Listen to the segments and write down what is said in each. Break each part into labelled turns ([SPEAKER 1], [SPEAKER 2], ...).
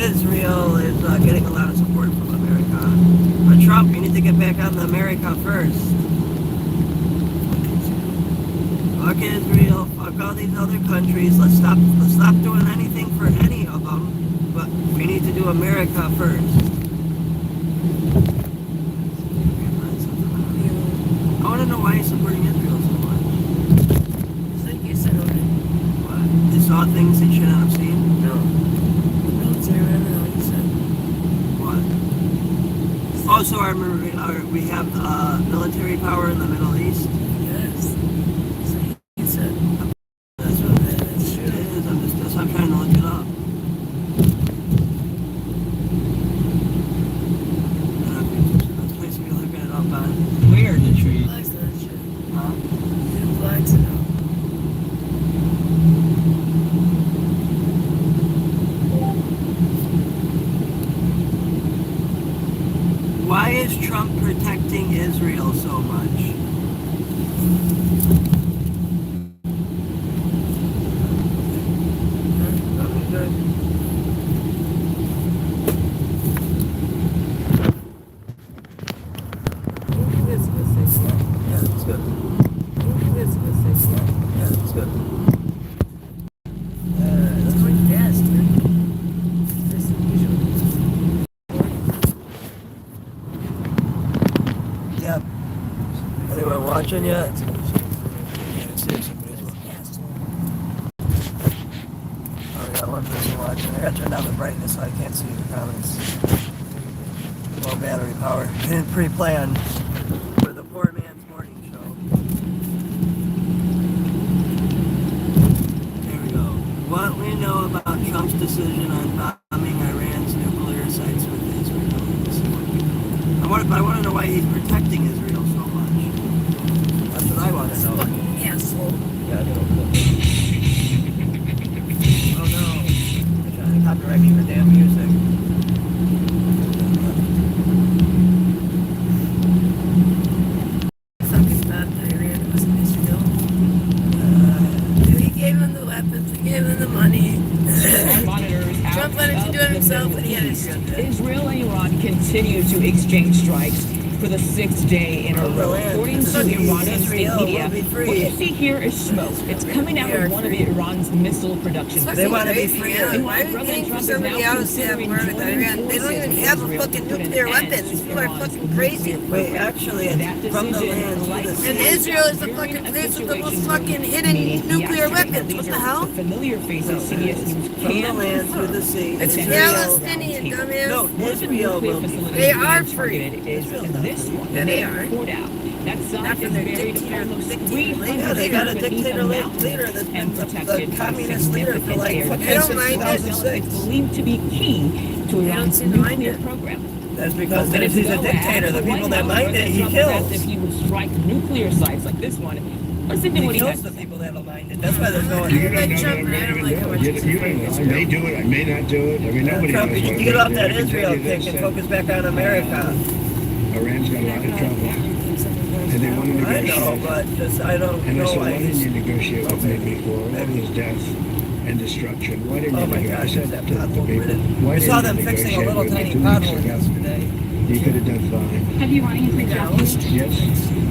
[SPEAKER 1] Israel is getting a lot of support from America. But Trump, you need to get back on the America first. Fuck Israel, fuck all these other countries. Let's stop doing anything for any of them. But we need to do America first. I want to know why he's supporting Israel so much.
[SPEAKER 2] It's like you said already.
[SPEAKER 1] What? He saw things he shouldn't have seen?
[SPEAKER 2] No. Military, whatever the hell you said.
[SPEAKER 1] What? Also, we have military power in the Middle East.
[SPEAKER 2] Yes. So you said.
[SPEAKER 1] That's what it is. It is. I'm trying to look it up. That's a place to be looking it up on. Where the tree?
[SPEAKER 2] Flags to that shit.
[SPEAKER 1] Huh?
[SPEAKER 2] Yeah, flags to that.
[SPEAKER 1] Why is Trump protecting Israel so much? Yeah, it's good. Yeah, it's good.
[SPEAKER 2] It's going fast, dude. Just usual.
[SPEAKER 1] Yep. Anyone watching yet? Oh, yeah, one person watching. I gotta turn down the brightness so I can't see the comments. Low battery power. Didn't pre-plan for the poor man's morning show. There we go. What we know about Trump's decision on bombing Iran's nuclear sites with Israel. I want to know why he's protecting Israel so much. That's what I want to know.
[SPEAKER 2] Fucking asshole.
[SPEAKER 1] Yeah, I know. Oh no. They're trying to copyright me for damn music.
[SPEAKER 2] Fucking bad Iran wasn't Israel. Dude, he gave him the weapons, he gave him the money. Trump wanted to do it himself, but he had Israel.
[SPEAKER 3] Israel and Iran continue to exchange strikes for the sixth day in a row. According to Iranian state media, what you see here is smoke. It's coming out of one of Iran's missile production
[SPEAKER 1] They want to be
[SPEAKER 2] crazy,
[SPEAKER 1] free.
[SPEAKER 2] man. Why are we paying for somebody else to have war with Iran? They don't even have a fucking nuclear weapon. These people are fucking crazy.
[SPEAKER 1] Wait, actually, it's from the land to the
[SPEAKER 2] And
[SPEAKER 1] sea.
[SPEAKER 2] Israel is the fucking place with the most fucking hidden nuclear weapons. What the hell?
[SPEAKER 3] Familiar faces CBS News
[SPEAKER 1] From the land to the sea.
[SPEAKER 2] It's Palestinian, dumbass.
[SPEAKER 1] No, Israel will be free.
[SPEAKER 2] They are free.
[SPEAKER 3] Is this one.
[SPEAKER 2] Yeah, they are.
[SPEAKER 3] Poured out. That
[SPEAKER 2] Not
[SPEAKER 3] site
[SPEAKER 2] from
[SPEAKER 3] is
[SPEAKER 2] their
[SPEAKER 3] buried
[SPEAKER 2] dictator
[SPEAKER 3] almost
[SPEAKER 2] leader.
[SPEAKER 3] 300
[SPEAKER 1] Yeah, they got a
[SPEAKER 3] feet beneath
[SPEAKER 1] dictator
[SPEAKER 3] a
[SPEAKER 1] leader
[SPEAKER 3] mountain
[SPEAKER 1] that's been
[SPEAKER 3] and
[SPEAKER 1] the
[SPEAKER 3] protected by
[SPEAKER 1] communist leader for like
[SPEAKER 3] significant
[SPEAKER 1] fucking
[SPEAKER 2] They don't mind it.
[SPEAKER 1] 2006.
[SPEAKER 3] It's believed to be key to Iran's
[SPEAKER 2] seem to mind
[SPEAKER 3] nuclear
[SPEAKER 2] it.
[SPEAKER 3] program.
[SPEAKER 1] That's because if he's a dictator, the people that mind it, he
[SPEAKER 3] If
[SPEAKER 1] kills.
[SPEAKER 3] he would strike nuclear sites like this one, listen to
[SPEAKER 1] He
[SPEAKER 3] what he has
[SPEAKER 1] kills
[SPEAKER 3] to
[SPEAKER 1] the
[SPEAKER 3] say.
[SPEAKER 1] people that don't mind it. That's why there's no...
[SPEAKER 2] You like Trump, and I don't like how much he's
[SPEAKER 4] You don't know. I may do it. I may not do it. I mean, nobody
[SPEAKER 1] Trump,
[SPEAKER 4] knows
[SPEAKER 1] you
[SPEAKER 4] what
[SPEAKER 1] need to get off
[SPEAKER 4] I'm
[SPEAKER 1] that
[SPEAKER 4] gonna do. I can
[SPEAKER 1] Israel
[SPEAKER 4] tell you
[SPEAKER 1] kick
[SPEAKER 4] this,
[SPEAKER 1] and focus back on America.
[SPEAKER 4] Iran's got a lot of trouble. And they want to
[SPEAKER 1] I
[SPEAKER 4] negotiate.
[SPEAKER 1] know, but just I don't
[SPEAKER 4] And I
[SPEAKER 1] know
[SPEAKER 4] said,
[SPEAKER 1] why
[SPEAKER 4] why didn't
[SPEAKER 1] he's...
[SPEAKER 4] you negotiate with me before all this death and destruction? Why didn't
[SPEAKER 1] Oh
[SPEAKER 4] you
[SPEAKER 1] my
[SPEAKER 4] negotiate?
[SPEAKER 1] gosh, there's that
[SPEAKER 4] to the
[SPEAKER 1] pothole
[SPEAKER 4] people?
[SPEAKER 1] ridden.
[SPEAKER 4] Why
[SPEAKER 1] We saw
[SPEAKER 4] didn't
[SPEAKER 1] them
[SPEAKER 4] you
[SPEAKER 1] fixing a
[SPEAKER 4] negotiate
[SPEAKER 1] little
[SPEAKER 4] with me
[SPEAKER 1] tiny
[SPEAKER 4] 2 weeks
[SPEAKER 1] pothole
[SPEAKER 4] ago?
[SPEAKER 1] yesterday.
[SPEAKER 4] You could have done fine.
[SPEAKER 5] Have you run anything
[SPEAKER 2] Almost.
[SPEAKER 4] Yes.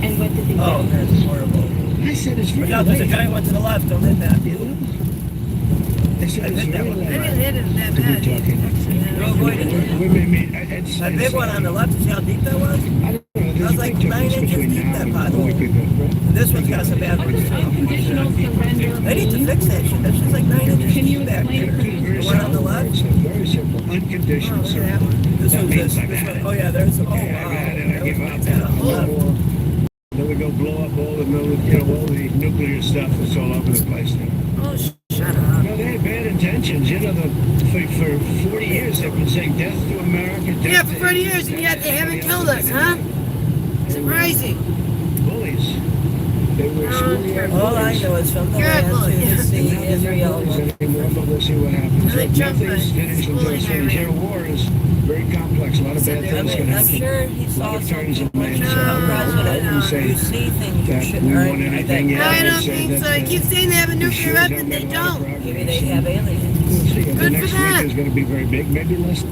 [SPEAKER 5] And what did they
[SPEAKER 1] Oh,
[SPEAKER 5] do?
[SPEAKER 1] that's horrible.
[SPEAKER 4] I said it's very
[SPEAKER 1] Look out, there's a
[SPEAKER 4] late.
[SPEAKER 1] giant one to the left. Don't hit that.
[SPEAKER 4] I said
[SPEAKER 1] I
[SPEAKER 4] it's
[SPEAKER 1] hit that
[SPEAKER 4] very
[SPEAKER 1] one.
[SPEAKER 2] I
[SPEAKER 4] late.
[SPEAKER 2] didn't hit him that
[SPEAKER 4] To be
[SPEAKER 2] bad.
[SPEAKER 4] talking.
[SPEAKER 1] You're avoiding it.
[SPEAKER 4] We may meet. It's
[SPEAKER 1] That big one on the left, you see how deep that was?
[SPEAKER 4] I don't know. There's
[SPEAKER 1] That was
[SPEAKER 4] a
[SPEAKER 1] like
[SPEAKER 4] big
[SPEAKER 1] 9
[SPEAKER 4] difference
[SPEAKER 1] inches
[SPEAKER 4] between
[SPEAKER 1] deep,
[SPEAKER 4] now
[SPEAKER 1] that
[SPEAKER 4] and
[SPEAKER 1] pothole.
[SPEAKER 4] when people-
[SPEAKER 1] This one's got some bad ones too.
[SPEAKER 5] Unconditional surrender.
[SPEAKER 1] They need to fix that shit. That's just like 9 inches
[SPEAKER 5] Can you
[SPEAKER 1] deep back
[SPEAKER 5] explain
[SPEAKER 1] there.
[SPEAKER 5] it?
[SPEAKER 4] Very
[SPEAKER 1] The one on the
[SPEAKER 4] simple.
[SPEAKER 1] left?
[SPEAKER 4] It's very simple.
[SPEAKER 1] Oh,
[SPEAKER 4] Unconditional
[SPEAKER 1] look at that
[SPEAKER 4] surrender.
[SPEAKER 1] one. This
[SPEAKER 4] That
[SPEAKER 1] one's
[SPEAKER 4] means
[SPEAKER 1] this.
[SPEAKER 4] I've had it.
[SPEAKER 1] Oh yeah, there's. Oh wow.
[SPEAKER 4] Okay, I've had it. I give up.
[SPEAKER 1] Yeah.
[SPEAKER 4] Then we go blow up all the all the nuclear stuff that's all over the place now.
[SPEAKER 2] Oh, shut up.
[SPEAKER 4] No, they had bad intentions. For 40 years they've been saying death to America. Death
[SPEAKER 2] Yeah, for
[SPEAKER 4] to
[SPEAKER 2] 40 years, and yet they haven't killed us, huh? Surprising.
[SPEAKER 4] Bullies. They were extremely
[SPEAKER 1] All I know is from the
[SPEAKER 2] You're
[SPEAKER 1] land
[SPEAKER 2] ugly.
[SPEAKER 1] to the sea,
[SPEAKER 4] And now they're not
[SPEAKER 1] Israel.
[SPEAKER 4] bullies anymore, but we'll see what happens.
[SPEAKER 2] They President Trump
[SPEAKER 4] methods to
[SPEAKER 2] schooling
[SPEAKER 4] zero
[SPEAKER 2] Iran.
[SPEAKER 4] war is very complex. A lot of bad
[SPEAKER 1] I
[SPEAKER 4] things can
[SPEAKER 1] mean, I'm
[SPEAKER 4] happen.
[SPEAKER 1] sure he
[SPEAKER 4] A lot
[SPEAKER 1] saw
[SPEAKER 4] of turns
[SPEAKER 1] something.
[SPEAKER 4] and bends.
[SPEAKER 1] You're
[SPEAKER 4] I wouldn't say
[SPEAKER 1] you see things you
[SPEAKER 4] that
[SPEAKER 1] should.
[SPEAKER 4] we want anything yet.
[SPEAKER 2] No, I
[SPEAKER 4] I'd
[SPEAKER 2] don't
[SPEAKER 4] say
[SPEAKER 2] think
[SPEAKER 4] that,
[SPEAKER 2] so. I keep saying they have a
[SPEAKER 4] the
[SPEAKER 2] nuclear
[SPEAKER 4] Shias
[SPEAKER 2] weapon.
[SPEAKER 4] have
[SPEAKER 2] They
[SPEAKER 4] made a lot of
[SPEAKER 2] don't.
[SPEAKER 4] progress.
[SPEAKER 1] Maybe they have aliens.
[SPEAKER 4] We'll see. The
[SPEAKER 2] Good
[SPEAKER 4] next
[SPEAKER 2] for them.
[SPEAKER 4] week is going to be very big. Maybe less.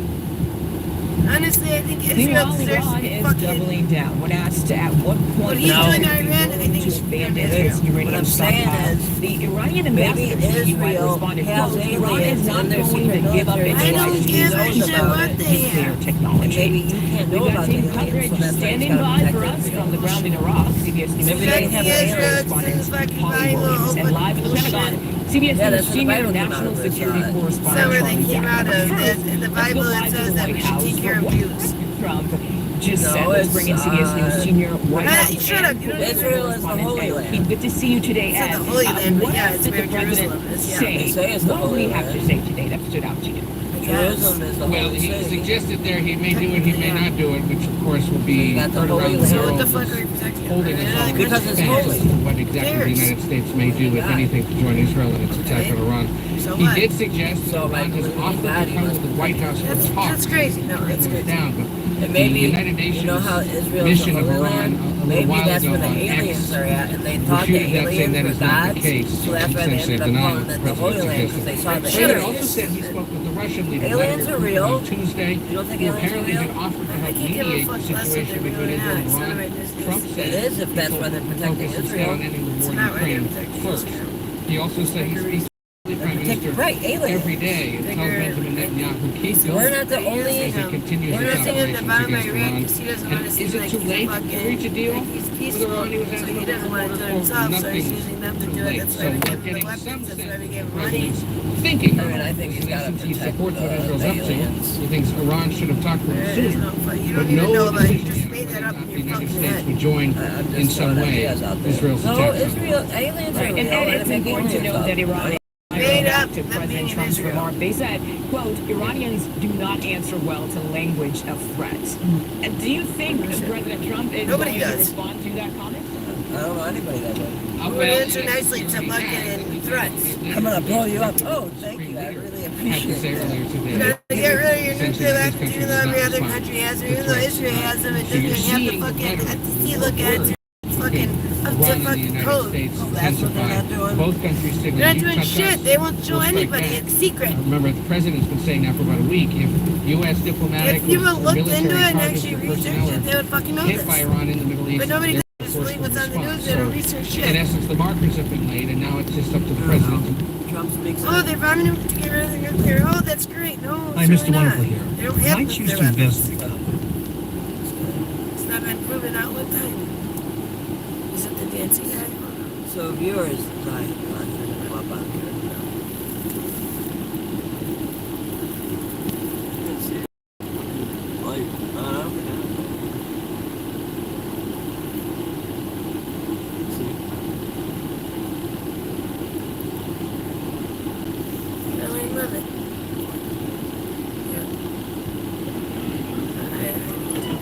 [SPEAKER 2] Honestly, I think
[SPEAKER 3] Meanwhile,
[SPEAKER 2] Israel deserves to
[SPEAKER 3] Iran
[SPEAKER 2] be
[SPEAKER 3] is
[SPEAKER 2] fucking.
[SPEAKER 3] doubling down. When asked at what
[SPEAKER 2] What
[SPEAKER 3] point
[SPEAKER 2] he's
[SPEAKER 1] No.
[SPEAKER 2] doing to Iran, I think he
[SPEAKER 3] to
[SPEAKER 2] should be
[SPEAKER 3] abandon
[SPEAKER 2] Israel.
[SPEAKER 3] its
[SPEAKER 1] What
[SPEAKER 3] uranium
[SPEAKER 1] I'm saying
[SPEAKER 3] stockpile,
[SPEAKER 1] is,
[SPEAKER 3] the Iranian
[SPEAKER 1] maybe
[SPEAKER 3] ambassador to the UN
[SPEAKER 1] Israel
[SPEAKER 3] responded,
[SPEAKER 1] has
[SPEAKER 3] quote, Iran is
[SPEAKER 1] aliens
[SPEAKER 3] not
[SPEAKER 1] in their
[SPEAKER 3] going to
[SPEAKER 1] secret
[SPEAKER 3] give up
[SPEAKER 1] military
[SPEAKER 3] its
[SPEAKER 2] I don't
[SPEAKER 3] rights to
[SPEAKER 2] give a
[SPEAKER 3] use
[SPEAKER 2] shit
[SPEAKER 3] about
[SPEAKER 2] what they
[SPEAKER 3] nuclear
[SPEAKER 2] have.
[SPEAKER 1] and
[SPEAKER 3] technology.
[SPEAKER 1] maybe you can't know
[SPEAKER 3] We've got
[SPEAKER 1] about the
[SPEAKER 3] team
[SPEAKER 1] aliens,
[SPEAKER 3] coverage
[SPEAKER 1] so that's why he's
[SPEAKER 3] standing
[SPEAKER 1] got to
[SPEAKER 3] by
[SPEAKER 1] protect
[SPEAKER 3] for us
[SPEAKER 1] Israel.
[SPEAKER 3] from the ground in Iraq. CBS News
[SPEAKER 1] Maybe they have
[SPEAKER 2] Israel
[SPEAKER 1] aliens.
[SPEAKER 2] sends fucking
[SPEAKER 3] Holly
[SPEAKER 2] Bible
[SPEAKER 3] Williams, and
[SPEAKER 2] open
[SPEAKER 3] live at the
[SPEAKER 2] bullshit.
[SPEAKER 3] Pentagon, CBS
[SPEAKER 1] Yeah,
[SPEAKER 3] News
[SPEAKER 1] that's what the
[SPEAKER 3] senior
[SPEAKER 1] Bible came out
[SPEAKER 3] national
[SPEAKER 1] of, is,
[SPEAKER 3] security correspondent
[SPEAKER 2] Somewhere they
[SPEAKER 3] Charlie
[SPEAKER 2] came out
[SPEAKER 3] Gallagher.
[SPEAKER 2] of.
[SPEAKER 3] First,
[SPEAKER 2] In the
[SPEAKER 3] let's go
[SPEAKER 2] Bible, it
[SPEAKER 3] live to
[SPEAKER 2] says
[SPEAKER 3] the
[SPEAKER 2] that we
[SPEAKER 3] White
[SPEAKER 2] should
[SPEAKER 3] House
[SPEAKER 2] take care
[SPEAKER 3] for
[SPEAKER 2] of
[SPEAKER 3] what
[SPEAKER 2] Jews.
[SPEAKER 3] President Trump just
[SPEAKER 1] No,
[SPEAKER 3] said. Let's
[SPEAKER 1] it's,
[SPEAKER 3] bring in CBS News senior White
[SPEAKER 2] Hey,
[SPEAKER 3] House
[SPEAKER 2] shut up, you don't
[SPEAKER 3] and
[SPEAKER 1] Israel is the
[SPEAKER 3] correspondent
[SPEAKER 1] Holy
[SPEAKER 3] Ed
[SPEAKER 1] Land.
[SPEAKER 3] O'Keefe. Good to see you today,
[SPEAKER 2] It's not
[SPEAKER 3] Ed.
[SPEAKER 2] the Holy Land, but
[SPEAKER 3] What
[SPEAKER 2] yeah,
[SPEAKER 3] else
[SPEAKER 2] it's
[SPEAKER 3] did
[SPEAKER 2] where
[SPEAKER 3] the president
[SPEAKER 2] Jerusalem is, yeah.
[SPEAKER 3] say?
[SPEAKER 1] They say it's the
[SPEAKER 3] What did
[SPEAKER 1] Holy
[SPEAKER 3] he have to
[SPEAKER 1] Land.
[SPEAKER 3] say today that stood out to you?
[SPEAKER 1] Jerusalem is the
[SPEAKER 6] Well,
[SPEAKER 1] Holy
[SPEAKER 6] he
[SPEAKER 1] City.
[SPEAKER 6] suggested there he may do it, he may not do it, which of course will be
[SPEAKER 1] You got the
[SPEAKER 6] heard
[SPEAKER 1] Holy
[SPEAKER 6] around the
[SPEAKER 1] Land.
[SPEAKER 2] So what
[SPEAKER 6] world
[SPEAKER 2] the fuck
[SPEAKER 6] as
[SPEAKER 2] are we protecting?
[SPEAKER 6] holding us all in
[SPEAKER 1] Because it's
[SPEAKER 6] suspense
[SPEAKER 1] holy.
[SPEAKER 6] as to what exactly the
[SPEAKER 2] Cares?
[SPEAKER 6] United States may do, if anything, to join Israel in its attack on Iran.
[SPEAKER 2] So
[SPEAKER 6] He
[SPEAKER 2] what?
[SPEAKER 6] did suggest that
[SPEAKER 1] So, by
[SPEAKER 6] Iran has
[SPEAKER 1] believing
[SPEAKER 6] offered
[SPEAKER 1] God,
[SPEAKER 6] to
[SPEAKER 1] he
[SPEAKER 6] come
[SPEAKER 1] must
[SPEAKER 6] to the
[SPEAKER 1] be
[SPEAKER 6] White House for talks.
[SPEAKER 2] That's crazy. No, that's
[SPEAKER 6] It was
[SPEAKER 2] crazy.
[SPEAKER 6] down, but
[SPEAKER 1] And maybe,
[SPEAKER 6] the United Nations
[SPEAKER 1] you know how Israel's the
[SPEAKER 6] mission of
[SPEAKER 1] Holy
[SPEAKER 6] Iran
[SPEAKER 1] Land?
[SPEAKER 6] a little
[SPEAKER 1] Maybe
[SPEAKER 6] while
[SPEAKER 1] that's
[SPEAKER 6] ago
[SPEAKER 1] where the
[SPEAKER 6] on
[SPEAKER 1] aliens
[SPEAKER 6] X
[SPEAKER 1] are at, and they thought the
[SPEAKER 6] refuted that, saying
[SPEAKER 1] aliens
[SPEAKER 6] that
[SPEAKER 1] were
[SPEAKER 6] is not the
[SPEAKER 1] gods,
[SPEAKER 6] case.
[SPEAKER 1] so that's why they
[SPEAKER 6] Essentially
[SPEAKER 1] ended up
[SPEAKER 6] denying
[SPEAKER 1] calling
[SPEAKER 6] what
[SPEAKER 1] it
[SPEAKER 6] the
[SPEAKER 1] the Holy
[SPEAKER 6] president
[SPEAKER 1] Land, because they saw the
[SPEAKER 6] President
[SPEAKER 1] aliens.
[SPEAKER 6] also said he spoke with the Russian leader
[SPEAKER 1] Aliens
[SPEAKER 6] Vladimir
[SPEAKER 1] are
[SPEAKER 6] Putin
[SPEAKER 1] real.
[SPEAKER 6] on Tuesday,
[SPEAKER 1] You don't think
[SPEAKER 6] who
[SPEAKER 1] aliens are
[SPEAKER 6] apparently
[SPEAKER 1] real?
[SPEAKER 6] had offered to
[SPEAKER 2] I
[SPEAKER 6] help
[SPEAKER 2] can't give a
[SPEAKER 6] mediate
[SPEAKER 2] fuck
[SPEAKER 6] the
[SPEAKER 2] less if
[SPEAKER 6] situation
[SPEAKER 2] they're
[SPEAKER 6] between
[SPEAKER 2] real or
[SPEAKER 6] Israel
[SPEAKER 2] not.
[SPEAKER 6] and
[SPEAKER 2] It's none of
[SPEAKER 6] Iran.
[SPEAKER 2] my business.
[SPEAKER 6] Trump said
[SPEAKER 1] It is if that's why they're protecting
[SPEAKER 6] focus is
[SPEAKER 1] Israel.
[SPEAKER 6] on ending the war in
[SPEAKER 2] not why they're
[SPEAKER 6] Ukraine
[SPEAKER 2] protecting
[SPEAKER 6] first.
[SPEAKER 2] Israel.
[SPEAKER 6] He also said he speaks to the Prime Minister
[SPEAKER 1] Right, aliens.
[SPEAKER 6] every day and tells Benjamin Netanyahu keep
[SPEAKER 1] We're
[SPEAKER 6] going
[SPEAKER 1] not the only.
[SPEAKER 6] as he continues
[SPEAKER 2] We're
[SPEAKER 6] his
[SPEAKER 2] not singing
[SPEAKER 6] operations
[SPEAKER 2] about my
[SPEAKER 6] against
[SPEAKER 2] Iran
[SPEAKER 6] Iran.
[SPEAKER 2] because he doesn't want to
[SPEAKER 6] And
[SPEAKER 2] seem
[SPEAKER 6] is it
[SPEAKER 2] like
[SPEAKER 6] too
[SPEAKER 2] he's
[SPEAKER 6] late
[SPEAKER 2] fucking,
[SPEAKER 6] to reach a deal
[SPEAKER 2] like he's
[SPEAKER 6] with
[SPEAKER 2] peaceful.
[SPEAKER 6] Iran? He was
[SPEAKER 2] So
[SPEAKER 6] asking
[SPEAKER 2] he doesn't
[SPEAKER 6] about
[SPEAKER 2] want to do it
[SPEAKER 6] the
[SPEAKER 2] himself, so he's
[SPEAKER 6] nothing
[SPEAKER 2] using them to
[SPEAKER 6] too
[SPEAKER 2] do it.
[SPEAKER 6] late.
[SPEAKER 2] That's
[SPEAKER 6] So
[SPEAKER 2] why we
[SPEAKER 6] we're
[SPEAKER 2] gave him
[SPEAKER 6] getting
[SPEAKER 2] the
[SPEAKER 6] some
[SPEAKER 2] weapons, that's
[SPEAKER 6] sense
[SPEAKER 2] why we
[SPEAKER 6] of
[SPEAKER 2] gave
[SPEAKER 6] the
[SPEAKER 2] him money.
[SPEAKER 6] president's thinking.
[SPEAKER 1] I mean, I think he's
[SPEAKER 6] In
[SPEAKER 1] gotta
[SPEAKER 6] essence, he
[SPEAKER 1] protect,
[SPEAKER 6] supports what Israel's
[SPEAKER 1] the
[SPEAKER 6] up to.
[SPEAKER 1] aliens.
[SPEAKER 6] He thinks Iran should have talked to him
[SPEAKER 2] There is
[SPEAKER 6] sooner.
[SPEAKER 2] no fight. You
[SPEAKER 6] But
[SPEAKER 2] don't even
[SPEAKER 6] no
[SPEAKER 2] know about it. You
[SPEAKER 6] decision
[SPEAKER 2] just
[SPEAKER 6] yet
[SPEAKER 2] made
[SPEAKER 6] whether
[SPEAKER 2] that
[SPEAKER 6] or
[SPEAKER 2] up
[SPEAKER 6] not
[SPEAKER 2] in
[SPEAKER 6] the
[SPEAKER 2] your
[SPEAKER 6] United
[SPEAKER 2] fucking
[SPEAKER 6] States
[SPEAKER 2] head.
[SPEAKER 6] would join
[SPEAKER 1] I'm
[SPEAKER 6] in
[SPEAKER 1] just
[SPEAKER 6] some
[SPEAKER 1] throwing
[SPEAKER 6] way
[SPEAKER 1] ideas out there.
[SPEAKER 6] Israel's
[SPEAKER 1] No,
[SPEAKER 6] attack on
[SPEAKER 1] Israel,
[SPEAKER 6] Iran.
[SPEAKER 1] aliens are
[SPEAKER 3] Right,
[SPEAKER 1] real.
[SPEAKER 3] and
[SPEAKER 1] They're
[SPEAKER 3] it's
[SPEAKER 1] making
[SPEAKER 3] important to
[SPEAKER 1] aliens
[SPEAKER 3] note
[SPEAKER 1] up.
[SPEAKER 3] that Iran
[SPEAKER 2] Made
[SPEAKER 3] back
[SPEAKER 2] up,
[SPEAKER 3] to
[SPEAKER 2] not
[SPEAKER 3] President
[SPEAKER 2] being in
[SPEAKER 3] Trump's
[SPEAKER 2] Israel.
[SPEAKER 3] remark. They said, quote, Iranians do not answer well to language of threat. And do you think President Trump is
[SPEAKER 2] Nobody
[SPEAKER 3] going to
[SPEAKER 2] does.
[SPEAKER 3] respond to that comment?
[SPEAKER 1] I don't know anybody that way.
[SPEAKER 2] Who would answer nicely to fucking threats?
[SPEAKER 1] I'm gonna blow you up. Oh, thank you. I really
[SPEAKER 6] Had to
[SPEAKER 1] appreciate
[SPEAKER 6] say
[SPEAKER 1] that.
[SPEAKER 6] earlier
[SPEAKER 2] You
[SPEAKER 6] today.
[SPEAKER 2] gotta get rid of your
[SPEAKER 6] Essentially,
[SPEAKER 2] nuclear
[SPEAKER 6] this
[SPEAKER 2] weapons,
[SPEAKER 6] country
[SPEAKER 2] even
[SPEAKER 6] does
[SPEAKER 2] though every
[SPEAKER 6] not
[SPEAKER 2] other
[SPEAKER 6] respond
[SPEAKER 2] country has
[SPEAKER 6] to
[SPEAKER 2] them, even though
[SPEAKER 6] threats.
[SPEAKER 2] Israel has them, it
[SPEAKER 6] So you're
[SPEAKER 2] doesn't have
[SPEAKER 6] seeing
[SPEAKER 2] to
[SPEAKER 6] the
[SPEAKER 2] fucking
[SPEAKER 6] rhetoric,
[SPEAKER 2] have to see
[SPEAKER 6] the
[SPEAKER 2] look at
[SPEAKER 6] words
[SPEAKER 2] fucking up to
[SPEAKER 6] Iran and the
[SPEAKER 2] fucking
[SPEAKER 6] United
[SPEAKER 2] code.
[SPEAKER 6] States
[SPEAKER 1] Oh, that's what they're not
[SPEAKER 6] intensify.
[SPEAKER 1] doing.
[SPEAKER 6] Both countries
[SPEAKER 2] They're
[SPEAKER 6] signal
[SPEAKER 2] not
[SPEAKER 6] you
[SPEAKER 2] doing
[SPEAKER 6] touch
[SPEAKER 2] shit.
[SPEAKER 6] us,
[SPEAKER 2] They won't show
[SPEAKER 6] we'll strike
[SPEAKER 2] anybody.
[SPEAKER 6] back.
[SPEAKER 2] It's secret.
[SPEAKER 6] Remember, the president's been saying now for about a week, if U.S. diplomatic
[SPEAKER 2] If people
[SPEAKER 6] or
[SPEAKER 2] looked
[SPEAKER 6] military
[SPEAKER 2] into it and
[SPEAKER 6] targets
[SPEAKER 2] actually
[SPEAKER 6] or
[SPEAKER 2] researched
[SPEAKER 6] personnel
[SPEAKER 2] it, they would fucking know
[SPEAKER 6] hit
[SPEAKER 2] this.
[SPEAKER 6] by Iran in the Middle East,
[SPEAKER 2] But nobody
[SPEAKER 6] they're
[SPEAKER 2] just
[SPEAKER 6] forced
[SPEAKER 2] believe
[SPEAKER 6] to
[SPEAKER 2] what's on the
[SPEAKER 6] respond.
[SPEAKER 2] news. They don't research
[SPEAKER 6] In
[SPEAKER 2] shit.
[SPEAKER 6] essence, the markers have been laid, and now it's just up to the president to
[SPEAKER 1] Trump speaks.
[SPEAKER 2] Oh, they're bombing him to get rid of the nuclear. Oh, that's great. No,
[SPEAKER 7] Hi,
[SPEAKER 2] it's
[SPEAKER 7] Mr.
[SPEAKER 2] really not.
[SPEAKER 7] Wonderful here.
[SPEAKER 2] They don't have
[SPEAKER 7] I
[SPEAKER 2] nuclear
[SPEAKER 7] choose to
[SPEAKER 2] weapons.
[SPEAKER 7] invest.
[SPEAKER 2] It's not been proven out one time. Is it the dancing guy?
[SPEAKER 1] So viewers, right, go up on here.
[SPEAKER 2] Really love it.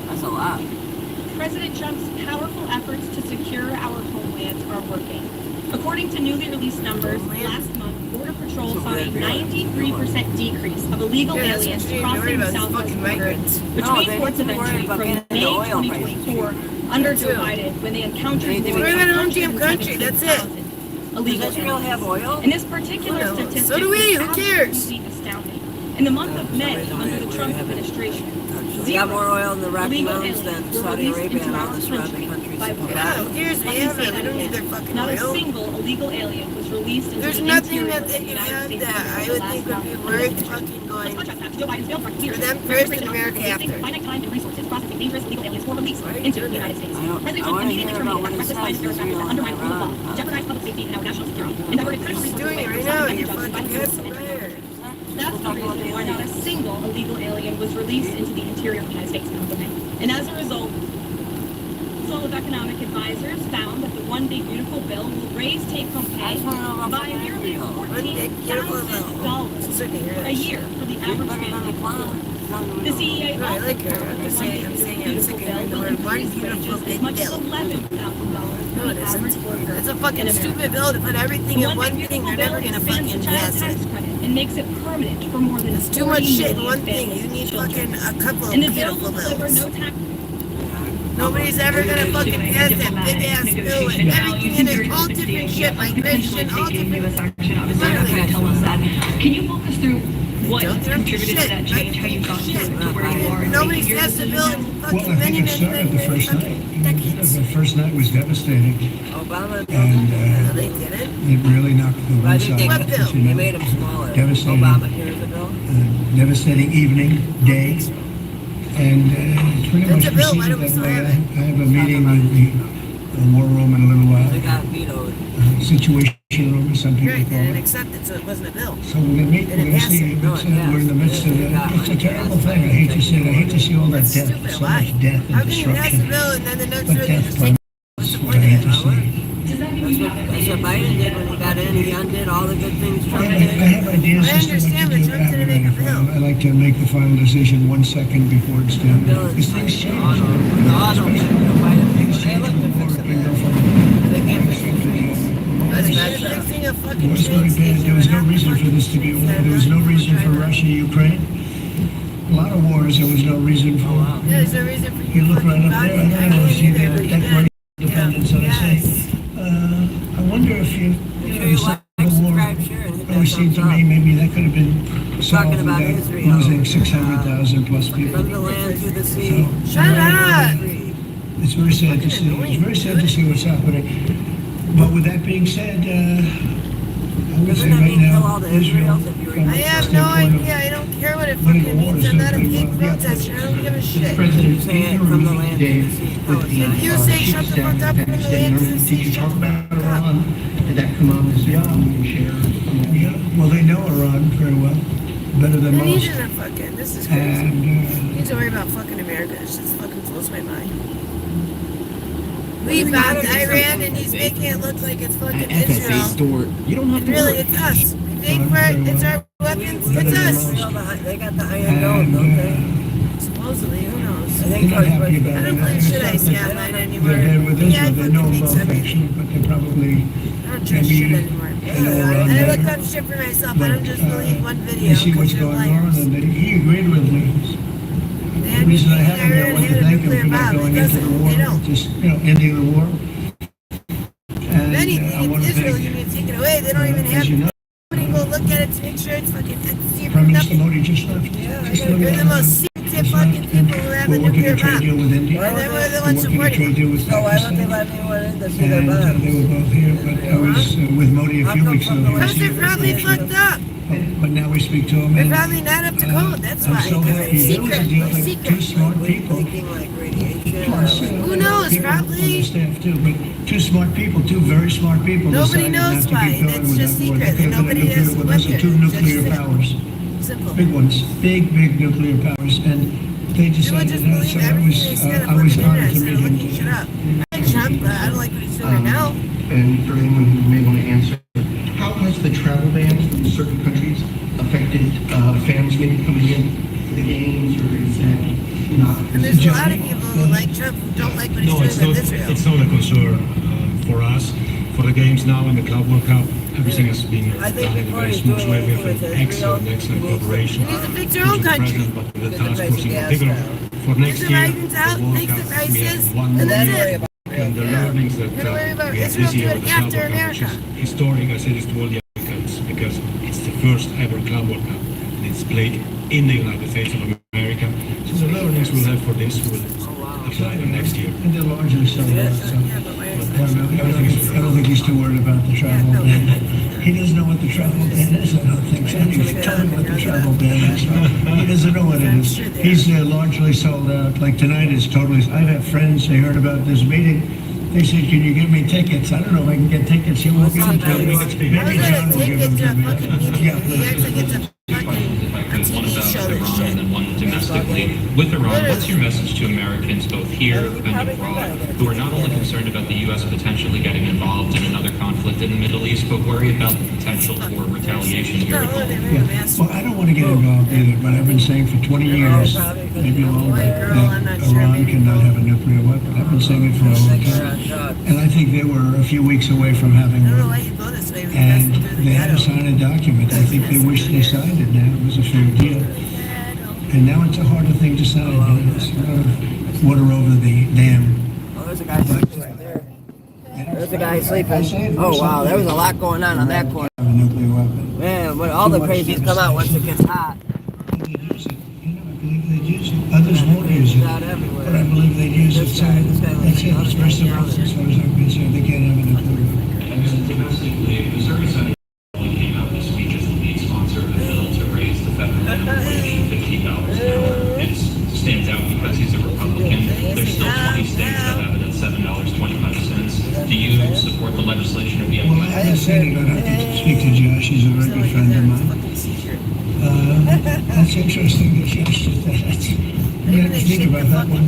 [SPEAKER 1] That's a lot.
[SPEAKER 8] President Trump's powerful efforts to secure our homeland are working. According to newly released numbers, last month, Border Patrol saw a 93% decrease of illegal
[SPEAKER 2] Yeah, that's
[SPEAKER 8] aliens
[SPEAKER 2] what you're
[SPEAKER 8] crossing
[SPEAKER 2] worried
[SPEAKER 8] the
[SPEAKER 2] about, these
[SPEAKER 8] southwest
[SPEAKER 2] fucking
[SPEAKER 8] border,
[SPEAKER 2] migrants.
[SPEAKER 8] which
[SPEAKER 1] No,
[SPEAKER 8] made
[SPEAKER 1] they
[SPEAKER 8] ports
[SPEAKER 1] need
[SPEAKER 8] of
[SPEAKER 1] to worry
[SPEAKER 8] entry
[SPEAKER 1] about
[SPEAKER 8] from
[SPEAKER 1] getting
[SPEAKER 8] May
[SPEAKER 1] the oil prices.
[SPEAKER 8] 2024 underdivided when they encountered
[SPEAKER 1] They need to
[SPEAKER 8] more
[SPEAKER 1] be-
[SPEAKER 8] than
[SPEAKER 2] We're in our own damn country, that's it.
[SPEAKER 8] 117,000 illegal
[SPEAKER 1] Does Israel have
[SPEAKER 8] aliens.
[SPEAKER 1] oil?
[SPEAKER 8] And this particular
[SPEAKER 2] Well,
[SPEAKER 8] statistic
[SPEAKER 2] so do we,
[SPEAKER 8] is
[SPEAKER 2] who cares?
[SPEAKER 8] absolutely astounding. In the month of May,
[SPEAKER 1] reason
[SPEAKER 8] under
[SPEAKER 1] we-
[SPEAKER 8] the
[SPEAKER 1] we
[SPEAKER 8] Trump
[SPEAKER 1] haven't-
[SPEAKER 8] administration,
[SPEAKER 1] We got more oil in the Rocky
[SPEAKER 8] illegal
[SPEAKER 1] Mountains than
[SPEAKER 8] aliens were
[SPEAKER 1] Saudi
[SPEAKER 8] released
[SPEAKER 1] Arabia
[SPEAKER 8] into
[SPEAKER 1] and all
[SPEAKER 8] our
[SPEAKER 1] the surrounding
[SPEAKER 8] country
[SPEAKER 1] countries.
[SPEAKER 8] by
[SPEAKER 1] combined.
[SPEAKER 2] Yeah, who cares? They
[SPEAKER 8] Let me
[SPEAKER 2] have
[SPEAKER 8] say
[SPEAKER 2] it. We
[SPEAKER 8] that
[SPEAKER 2] don't need
[SPEAKER 8] again.
[SPEAKER 2] their fucking
[SPEAKER 8] Not a
[SPEAKER 2] oil.
[SPEAKER 8] single illegal alien was released into
[SPEAKER 2] There's
[SPEAKER 8] the
[SPEAKER 2] nothing
[SPEAKER 8] interior
[SPEAKER 2] that
[SPEAKER 8] of
[SPEAKER 2] they
[SPEAKER 8] the
[SPEAKER 2] can
[SPEAKER 8] United
[SPEAKER 2] have
[SPEAKER 8] States
[SPEAKER 2] that I
[SPEAKER 8] in
[SPEAKER 2] would
[SPEAKER 8] the
[SPEAKER 2] think
[SPEAKER 8] last
[SPEAKER 2] would be
[SPEAKER 8] month.
[SPEAKER 2] worth fucking
[SPEAKER 8] Let's
[SPEAKER 2] going
[SPEAKER 8] contrast that to Joe Biden's bail for years.
[SPEAKER 2] for them
[SPEAKER 8] Where
[SPEAKER 2] first
[SPEAKER 8] the
[SPEAKER 2] and
[SPEAKER 8] president
[SPEAKER 2] America
[SPEAKER 8] wasting
[SPEAKER 2] after.
[SPEAKER 8] finite time and resources processing dangerous illegal aliens for release
[SPEAKER 2] Why are you
[SPEAKER 8] into the
[SPEAKER 2] doing
[SPEAKER 8] United
[SPEAKER 2] that?
[SPEAKER 8] States.
[SPEAKER 1] I don't-
[SPEAKER 8] President
[SPEAKER 1] I
[SPEAKER 8] Trump
[SPEAKER 1] wanna
[SPEAKER 8] immediately
[SPEAKER 1] hear about
[SPEAKER 8] terminated
[SPEAKER 1] what
[SPEAKER 8] that
[SPEAKER 1] it
[SPEAKER 8] reckless
[SPEAKER 1] says,
[SPEAKER 8] violence aircraft
[SPEAKER 1] Israel
[SPEAKER 8] that
[SPEAKER 1] and
[SPEAKER 8] undermined rule of law,
[SPEAKER 1] Iran.
[SPEAKER 8] jeopardized public safety and our national security, and diverted critical
[SPEAKER 2] He's
[SPEAKER 8] resources
[SPEAKER 2] doing it
[SPEAKER 8] away
[SPEAKER 2] right
[SPEAKER 8] from
[SPEAKER 2] now.
[SPEAKER 8] President
[SPEAKER 2] You're
[SPEAKER 8] Trump's
[SPEAKER 2] fucking
[SPEAKER 8] Biden
[SPEAKER 2] pissing
[SPEAKER 8] administration.
[SPEAKER 2] there.
[SPEAKER 8] That's the reason why not a single illegal alien was released into the interior of the United States in the month of May. And as a result, Council of Economic Advisors found that the One Big Beautiful bill will raise take-home pay by nearly $14,000 a year for the average family. The CEA
[SPEAKER 2] No, I
[SPEAKER 8] also
[SPEAKER 2] like her.
[SPEAKER 8] found
[SPEAKER 2] I'm
[SPEAKER 8] that
[SPEAKER 2] just
[SPEAKER 8] the One
[SPEAKER 2] saying,
[SPEAKER 8] Big
[SPEAKER 2] I'm
[SPEAKER 8] Beautiful
[SPEAKER 2] sick
[SPEAKER 8] bill
[SPEAKER 2] of
[SPEAKER 8] will
[SPEAKER 2] the word
[SPEAKER 8] increase
[SPEAKER 2] one
[SPEAKER 8] wages
[SPEAKER 2] beautiful
[SPEAKER 8] as
[SPEAKER 2] big
[SPEAKER 8] much as
[SPEAKER 2] bill.
[SPEAKER 8] $11,000
[SPEAKER 2] No,
[SPEAKER 8] for
[SPEAKER 2] it
[SPEAKER 8] the
[SPEAKER 2] isn't.
[SPEAKER 8] average worker.
[SPEAKER 2] That's a fucking
[SPEAKER 8] in
[SPEAKER 2] stupid
[SPEAKER 8] America.
[SPEAKER 2] bill to put everything in one thing. They're never gonna fucking pass
[SPEAKER 8] tax
[SPEAKER 2] it.
[SPEAKER 8] credit and makes it permanent for more than
[SPEAKER 2] It's too much
[SPEAKER 8] 40
[SPEAKER 2] shit in
[SPEAKER 8] million
[SPEAKER 2] one thing.
[SPEAKER 8] families
[SPEAKER 2] You
[SPEAKER 8] with
[SPEAKER 2] need
[SPEAKER 8] children.
[SPEAKER 2] fucking a couple of
[SPEAKER 8] And the bill
[SPEAKER 2] beautiful
[SPEAKER 8] will deliver
[SPEAKER 2] bills.
[SPEAKER 8] no tax.
[SPEAKER 2] Nobody's ever gonna fucking pass that big ass bill with everything in it, all different shit, migration, all different.
[SPEAKER 3] Can you walk us through what
[SPEAKER 2] Don't there be
[SPEAKER 3] contributed to
[SPEAKER 2] shit.
[SPEAKER 3] that change, how you got
[SPEAKER 2] Shit.
[SPEAKER 3] to where you are? and
[SPEAKER 2] Nobody's
[SPEAKER 3] making your
[SPEAKER 2] passed a
[SPEAKER 3] decision
[SPEAKER 2] bill
[SPEAKER 3] now?
[SPEAKER 2] in
[SPEAKER 4] Well,
[SPEAKER 2] fucking
[SPEAKER 4] I
[SPEAKER 2] many,
[SPEAKER 4] think it
[SPEAKER 2] many,
[SPEAKER 4] started
[SPEAKER 2] many,
[SPEAKER 4] the
[SPEAKER 2] many
[SPEAKER 4] first night.
[SPEAKER 2] fucking decades.
[SPEAKER 4] The first night was devastating,
[SPEAKER 1] Obama
[SPEAKER 4] and
[SPEAKER 2] No, they didn't.
[SPEAKER 4] it really knocked the
[SPEAKER 1] I
[SPEAKER 4] one
[SPEAKER 1] think
[SPEAKER 4] side.
[SPEAKER 2] What bill?
[SPEAKER 4] you
[SPEAKER 1] they
[SPEAKER 4] know,
[SPEAKER 1] made them smaller.
[SPEAKER 4] Devastating.
[SPEAKER 1] Obamacare's a bill.
[SPEAKER 4] Devastating evening, day, and it's pretty
[SPEAKER 2] That's
[SPEAKER 4] much
[SPEAKER 2] a bill. Why
[SPEAKER 4] proceeded
[SPEAKER 2] don't we
[SPEAKER 4] that
[SPEAKER 2] still
[SPEAKER 4] way.
[SPEAKER 2] have
[SPEAKER 4] I
[SPEAKER 2] it?
[SPEAKER 4] have a meeting with the war room in a little while.
[SPEAKER 1] They got vetoed.
[SPEAKER 4] Situation room, as some people
[SPEAKER 2] Right, they
[SPEAKER 4] call
[SPEAKER 2] didn't
[SPEAKER 4] it.
[SPEAKER 2] accept it, so it wasn't a bill.
[SPEAKER 4] So we're gonna meet, we're gonna see,
[SPEAKER 1] No,
[SPEAKER 4] it's,
[SPEAKER 1] yeah.
[SPEAKER 4] we're in the midst of it. It's a terrible thing. I hate to say it. I hate to see all that
[SPEAKER 2] That's
[SPEAKER 4] death,
[SPEAKER 2] stupid.
[SPEAKER 4] so
[SPEAKER 2] Why?
[SPEAKER 4] much death
[SPEAKER 2] How
[SPEAKER 4] and
[SPEAKER 2] can you pass a
[SPEAKER 4] destruction.
[SPEAKER 2] bill and then the next
[SPEAKER 4] But
[SPEAKER 2] day you
[SPEAKER 4] death
[SPEAKER 2] just
[SPEAKER 4] by
[SPEAKER 2] take
[SPEAKER 4] that's what I hate to see.
[SPEAKER 1] That's what Biden did when he got in. He undid all the good things Trump
[SPEAKER 4] I
[SPEAKER 1] did.
[SPEAKER 4] have ideas
[SPEAKER 2] I
[SPEAKER 4] as to what
[SPEAKER 2] understand,
[SPEAKER 4] to
[SPEAKER 2] but
[SPEAKER 4] do
[SPEAKER 2] Trump
[SPEAKER 4] after
[SPEAKER 2] didn't make a
[SPEAKER 4] that.
[SPEAKER 2] bill.
[SPEAKER 4] I like to make the final decision 1 second before it's done. Because things change. Things change before it can go from
[SPEAKER 1] They can't fix the streets.
[SPEAKER 2] That's fixing a fucking
[SPEAKER 4] It was very
[SPEAKER 2] train
[SPEAKER 4] bad.
[SPEAKER 2] station.
[SPEAKER 4] There was no
[SPEAKER 2] with half
[SPEAKER 4] reason
[SPEAKER 2] the
[SPEAKER 4] for this to be a war. There was no reason for Russia, Ukraine. A lot of wars there was no reason for.
[SPEAKER 2] Yeah, there's no reason for
[SPEAKER 4] You
[SPEAKER 2] you
[SPEAKER 4] look right
[SPEAKER 2] fucking
[SPEAKER 4] up there,
[SPEAKER 2] body.
[SPEAKER 4] I don't see
[SPEAKER 2] either,
[SPEAKER 4] the
[SPEAKER 2] but you
[SPEAKER 4] Declaration of
[SPEAKER 2] yeah,
[SPEAKER 4] Independence, so to say.
[SPEAKER 2] yes.
[SPEAKER 4] I wonder if you
[SPEAKER 1] Make
[SPEAKER 4] know,
[SPEAKER 1] sure you
[SPEAKER 4] the
[SPEAKER 1] like,
[SPEAKER 4] Civil War
[SPEAKER 1] subscribe, share, and hit that
[SPEAKER 4] always seemed to
[SPEAKER 1] thumbs
[SPEAKER 4] me
[SPEAKER 1] up.
[SPEAKER 4] maybe that could have been solved
[SPEAKER 1] Talking about
[SPEAKER 4] without
[SPEAKER 1] Israel,
[SPEAKER 4] losing 600,000 plus people.
[SPEAKER 1] From the land to the sea.
[SPEAKER 2] Shut up!
[SPEAKER 4] It's very sad to see. It's very sad to see what's happening. But with that being said, I would say
[SPEAKER 1] Doesn't that
[SPEAKER 4] right
[SPEAKER 1] mean kill
[SPEAKER 4] now,
[SPEAKER 1] all the
[SPEAKER 4] Israel,
[SPEAKER 1] Israels if you
[SPEAKER 4] from
[SPEAKER 2] I
[SPEAKER 4] the
[SPEAKER 2] have no
[SPEAKER 4] standpoint of
[SPEAKER 2] idea. I don't care what it
[SPEAKER 4] winning
[SPEAKER 2] fucking
[SPEAKER 4] the war
[SPEAKER 2] means.
[SPEAKER 4] is
[SPEAKER 2] I'm not a
[SPEAKER 4] doing
[SPEAKER 2] peak
[SPEAKER 4] pretty well.
[SPEAKER 2] protester. I don't give a shit.
[SPEAKER 7] President,
[SPEAKER 1] Say it from the land to the sea. No, it's not.
[SPEAKER 2] If you say shut the fuck up from the land to the
[SPEAKER 7] did
[SPEAKER 2] sea,
[SPEAKER 7] you
[SPEAKER 2] shut
[SPEAKER 7] talk
[SPEAKER 2] the
[SPEAKER 7] about
[SPEAKER 2] fuck up.
[SPEAKER 7] Iran? Did that come up as
[SPEAKER 4] Yeah.
[SPEAKER 7] you share?
[SPEAKER 4] Yeah, well, they know Iran very well, better than
[SPEAKER 2] Then he
[SPEAKER 4] most.
[SPEAKER 2] doesn't fucking. This is crazy.
[SPEAKER 4] And
[SPEAKER 2] You need to worry about fucking America. It just fucking blows my mind. We bombed Iran and he's making it look like it's fucking Israel.
[SPEAKER 7] store. You don't have
[SPEAKER 2] And really, it's us. We think it's our weapons. It's us.
[SPEAKER 1] They got the Iron Dome, don't they?
[SPEAKER 2] Supposedly, who knows?
[SPEAKER 1] I
[SPEAKER 4] they're
[SPEAKER 1] think
[SPEAKER 4] not happy
[SPEAKER 2] I
[SPEAKER 4] about
[SPEAKER 2] don't
[SPEAKER 4] it.
[SPEAKER 2] believe shit I see online anymore.
[SPEAKER 4] They're bad with
[SPEAKER 2] Yeah, I
[SPEAKER 4] Israel. They know
[SPEAKER 2] fucking
[SPEAKER 4] both
[SPEAKER 2] think so.
[SPEAKER 4] actually, but they probably
[SPEAKER 2] I don't trust shit anymore.
[SPEAKER 4] they know Iran
[SPEAKER 2] I look
[SPEAKER 4] better.
[SPEAKER 2] up shit for myself. I don't just believe one video.
[SPEAKER 4] They see what's
[SPEAKER 2] because they're
[SPEAKER 4] going on,
[SPEAKER 2] liars.
[SPEAKER 4] and he agreed with me.
[SPEAKER 2] They
[SPEAKER 4] The
[SPEAKER 2] had
[SPEAKER 4] reason I
[SPEAKER 2] me
[SPEAKER 4] haven't
[SPEAKER 2] thinking
[SPEAKER 4] known what to
[SPEAKER 2] Iran
[SPEAKER 4] thank
[SPEAKER 2] had a
[SPEAKER 4] him for
[SPEAKER 2] nuclear
[SPEAKER 4] not
[SPEAKER 2] bomb.
[SPEAKER 4] going
[SPEAKER 2] It
[SPEAKER 4] into the
[SPEAKER 2] doesn't.
[SPEAKER 4] war,
[SPEAKER 2] They don't.
[SPEAKER 4] just ending the war.
[SPEAKER 2] If
[SPEAKER 4] And
[SPEAKER 2] anything,
[SPEAKER 4] I want
[SPEAKER 2] it's
[SPEAKER 4] to
[SPEAKER 2] Israel.
[SPEAKER 4] thank,
[SPEAKER 2] You need to take it away. They don't even
[SPEAKER 4] as
[SPEAKER 2] have.
[SPEAKER 4] you know,
[SPEAKER 2] Somebody go look at it to make sure it's fucking. See if
[SPEAKER 4] Prime
[SPEAKER 2] it's
[SPEAKER 4] Minister
[SPEAKER 2] nothing.
[SPEAKER 4] Modi just left. Just left.
[SPEAKER 2] They're the most secretive fucking people who have a
[SPEAKER 4] We're working
[SPEAKER 2] nuclear
[SPEAKER 4] a trade deal
[SPEAKER 2] bomb.
[SPEAKER 4] with India.
[SPEAKER 2] And then we're the
[SPEAKER 4] We're
[SPEAKER 2] ones
[SPEAKER 4] working a
[SPEAKER 2] supporting
[SPEAKER 4] trade
[SPEAKER 2] it.
[SPEAKER 4] deal with
[SPEAKER 1] So why don't they
[SPEAKER 4] Pakistan.
[SPEAKER 1] let anyone in to see their
[SPEAKER 4] And
[SPEAKER 1] bombs?
[SPEAKER 4] they were both here, but I was with Modi a few weeks ago.
[SPEAKER 2] Because they're probably fucked up.
[SPEAKER 4] But now we speak to him.
[SPEAKER 2] They're
[SPEAKER 4] and,
[SPEAKER 2] probably not up to code. That's
[SPEAKER 4] I'm
[SPEAKER 2] why.
[SPEAKER 4] so
[SPEAKER 2] Because
[SPEAKER 4] happy.
[SPEAKER 2] it's
[SPEAKER 4] There was a
[SPEAKER 2] secret.
[SPEAKER 4] deal
[SPEAKER 2] It's
[SPEAKER 4] that two
[SPEAKER 2] secret.
[SPEAKER 4] smart people.
[SPEAKER 1] Thinking like radiation.
[SPEAKER 4] Plus,
[SPEAKER 2] Who knows?
[SPEAKER 4] people
[SPEAKER 2] Probably-
[SPEAKER 4] on the staff too, but two smart people, two very smart people.
[SPEAKER 2] Nobody
[SPEAKER 4] decided
[SPEAKER 2] knows
[SPEAKER 4] not to
[SPEAKER 2] why.
[SPEAKER 4] keep going
[SPEAKER 2] That's
[SPEAKER 4] with
[SPEAKER 2] just
[SPEAKER 4] that war.
[SPEAKER 2] secret.
[SPEAKER 4] They could have
[SPEAKER 2] Nobody
[SPEAKER 4] been a
[SPEAKER 2] has
[SPEAKER 4] nuclear, well, those are two
[SPEAKER 2] weapons.
[SPEAKER 4] nuclear
[SPEAKER 2] Just
[SPEAKER 4] powers,
[SPEAKER 2] simple.
[SPEAKER 4] big ones, big nuclear powers, and they
[SPEAKER 2] People
[SPEAKER 4] decided
[SPEAKER 2] just
[SPEAKER 4] that.
[SPEAKER 2] believe
[SPEAKER 4] So I
[SPEAKER 2] everything
[SPEAKER 4] was,
[SPEAKER 2] they say on the
[SPEAKER 4] I was
[SPEAKER 2] fucking
[SPEAKER 4] honored
[SPEAKER 2] internet
[SPEAKER 4] to
[SPEAKER 2] instead
[SPEAKER 4] meet
[SPEAKER 2] of
[SPEAKER 4] him
[SPEAKER 2] looking shit
[SPEAKER 4] today.
[SPEAKER 2] up. I like Trump, but I don't like what he's doing right now.
[SPEAKER 7] And for anyone who may want to answer, how has the travel ban from certain countries affected fans maybe coming in for the games, or is that not?
[SPEAKER 2] And there's a lot of people who like Trump who don't like what he's
[SPEAKER 9] No, it's
[SPEAKER 2] doing
[SPEAKER 9] not.
[SPEAKER 2] with Israel.
[SPEAKER 9] It's not a concern for us. For the games now in the Club World Cup, everything has been
[SPEAKER 1] I think
[SPEAKER 9] done in a
[SPEAKER 1] before
[SPEAKER 9] very
[SPEAKER 1] he's
[SPEAKER 9] smooth
[SPEAKER 1] doing
[SPEAKER 9] way. We have
[SPEAKER 1] anything
[SPEAKER 9] an
[SPEAKER 1] with Israel,
[SPEAKER 9] excellent
[SPEAKER 1] he needs to-
[SPEAKER 9] cooperation.
[SPEAKER 2] He needs to fix their
[SPEAKER 9] with
[SPEAKER 2] own
[SPEAKER 9] the
[SPEAKER 2] country.
[SPEAKER 9] president, but with the
[SPEAKER 1] Get the
[SPEAKER 9] task
[SPEAKER 1] price
[SPEAKER 9] force
[SPEAKER 1] of
[SPEAKER 9] in
[SPEAKER 1] gas
[SPEAKER 9] particular.
[SPEAKER 1] down.
[SPEAKER 9] For next
[SPEAKER 2] the
[SPEAKER 9] year,
[SPEAKER 2] migrants out,
[SPEAKER 9] the World
[SPEAKER 2] fix the
[SPEAKER 9] Cup, we
[SPEAKER 2] prices,
[SPEAKER 9] have one
[SPEAKER 2] and
[SPEAKER 9] more
[SPEAKER 2] that's
[SPEAKER 9] year.
[SPEAKER 2] it.
[SPEAKER 9] And the learnings that
[SPEAKER 2] You're gonna worry about
[SPEAKER 9] we have
[SPEAKER 2] Israel
[SPEAKER 9] this year
[SPEAKER 2] doing
[SPEAKER 9] with
[SPEAKER 2] it
[SPEAKER 9] the Club
[SPEAKER 2] after
[SPEAKER 9] World Cup, which
[SPEAKER 2] America.
[SPEAKER 9] is historic, I say this to all the Americans, because it's the first ever Club World Cup, and it's played in the United States of America. So the learnings we'll have for this will apply to next year.
[SPEAKER 4] And they're largely so.
[SPEAKER 2] Yeah, but why is
[SPEAKER 4] I don't think he's too worried about the travel ban. He doesn't know what the travel ban is, I don't think. So anyway, tell me what the travel ban is. He doesn't know what it is. He's largely sold out. Like tonight is totally, I have friends, they heard about this meeting. They said, can you give me tickets? I don't know if I can get tickets. He won't give them to me.
[SPEAKER 2] How's
[SPEAKER 4] Maybe
[SPEAKER 2] that
[SPEAKER 4] John
[SPEAKER 2] a
[SPEAKER 4] will give
[SPEAKER 2] ticket
[SPEAKER 4] them
[SPEAKER 2] to
[SPEAKER 4] to
[SPEAKER 2] a
[SPEAKER 4] me.
[SPEAKER 2] fucking meeting?
[SPEAKER 4] Yeah,
[SPEAKER 2] He acts like it's a fucking a TV show and shit.
[SPEAKER 10] domestically with Iran, what's your message to Americans both here and abroad who are not only concerned about the U.S. potentially getting involved in another conflict in the Middle East, but worry about the potential for retaliation here at home?
[SPEAKER 4] Yeah. Well, I don't want to get involved either, but I've been saying for 20 years, maybe longer, that Iran cannot have a nuclear weapon. I've been saying it for a long time. And I think they were a few weeks away from having one. And they had to sign a document. I think they wish they signed it now. It was a fair deal. And now it's a harder thing to sign. It's water over the dam.
[SPEAKER 1] Oh, there's a guy sleeping right there. There's a guy sleeping. Oh, wow, there was a lot going on that corner.
[SPEAKER 4] A nuclear weapon.
[SPEAKER 1] Man, when all the crazies come out once it gets hot.
[SPEAKER 4] They use it. You know, I believe they'd use it. Others won't use it. But I believe they'd use it. So that's it. It's first of all, as far as I'm concerned, they can't have a nuclear weapon.
[SPEAKER 10] And then domestically, Missouri Senate came out this week as the lead sponsor of the bill to raise the federal minimum wage to $15 an hour. It stands out because he's a Republican. There's still 20 states that have it at $7.25. Do you support the legislation of the
[SPEAKER 4] Well, I haven't seen it. I'd have to speak to Josh. He's a very good friend of mine. That's interesting that Josh did that. I have to think about that one.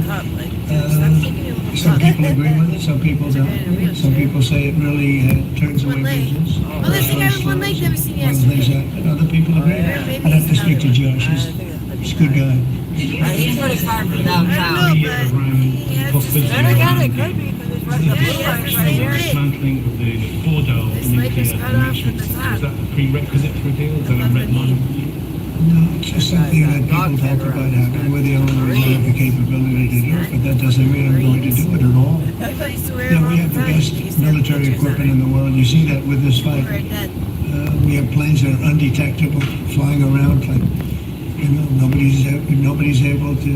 [SPEAKER 4] Some people agree with it, some people don't. Some people say it really turns away business.
[SPEAKER 2] Well, this thing I was one lake never seen yesterday.
[SPEAKER 4] Other people agree. I'd have to speak to Josh. He's a good guy.
[SPEAKER 1] He's pretty far from downtown.
[SPEAKER 2] I know, but
[SPEAKER 1] Then again, it could be because it's right here.
[SPEAKER 9] Dismantling of the Fordo nuclear enrichment. Is that a prerequisite for a deal? Is that a red line?
[SPEAKER 4] No, it's just something that people talk about happening, whether you already have the capability to do it, but that doesn't mean I'm going to do it at all. Yeah, we have the best military equipment in the world. You see that with this fight. We have planes that are undetectable, flying around like, nobody's able to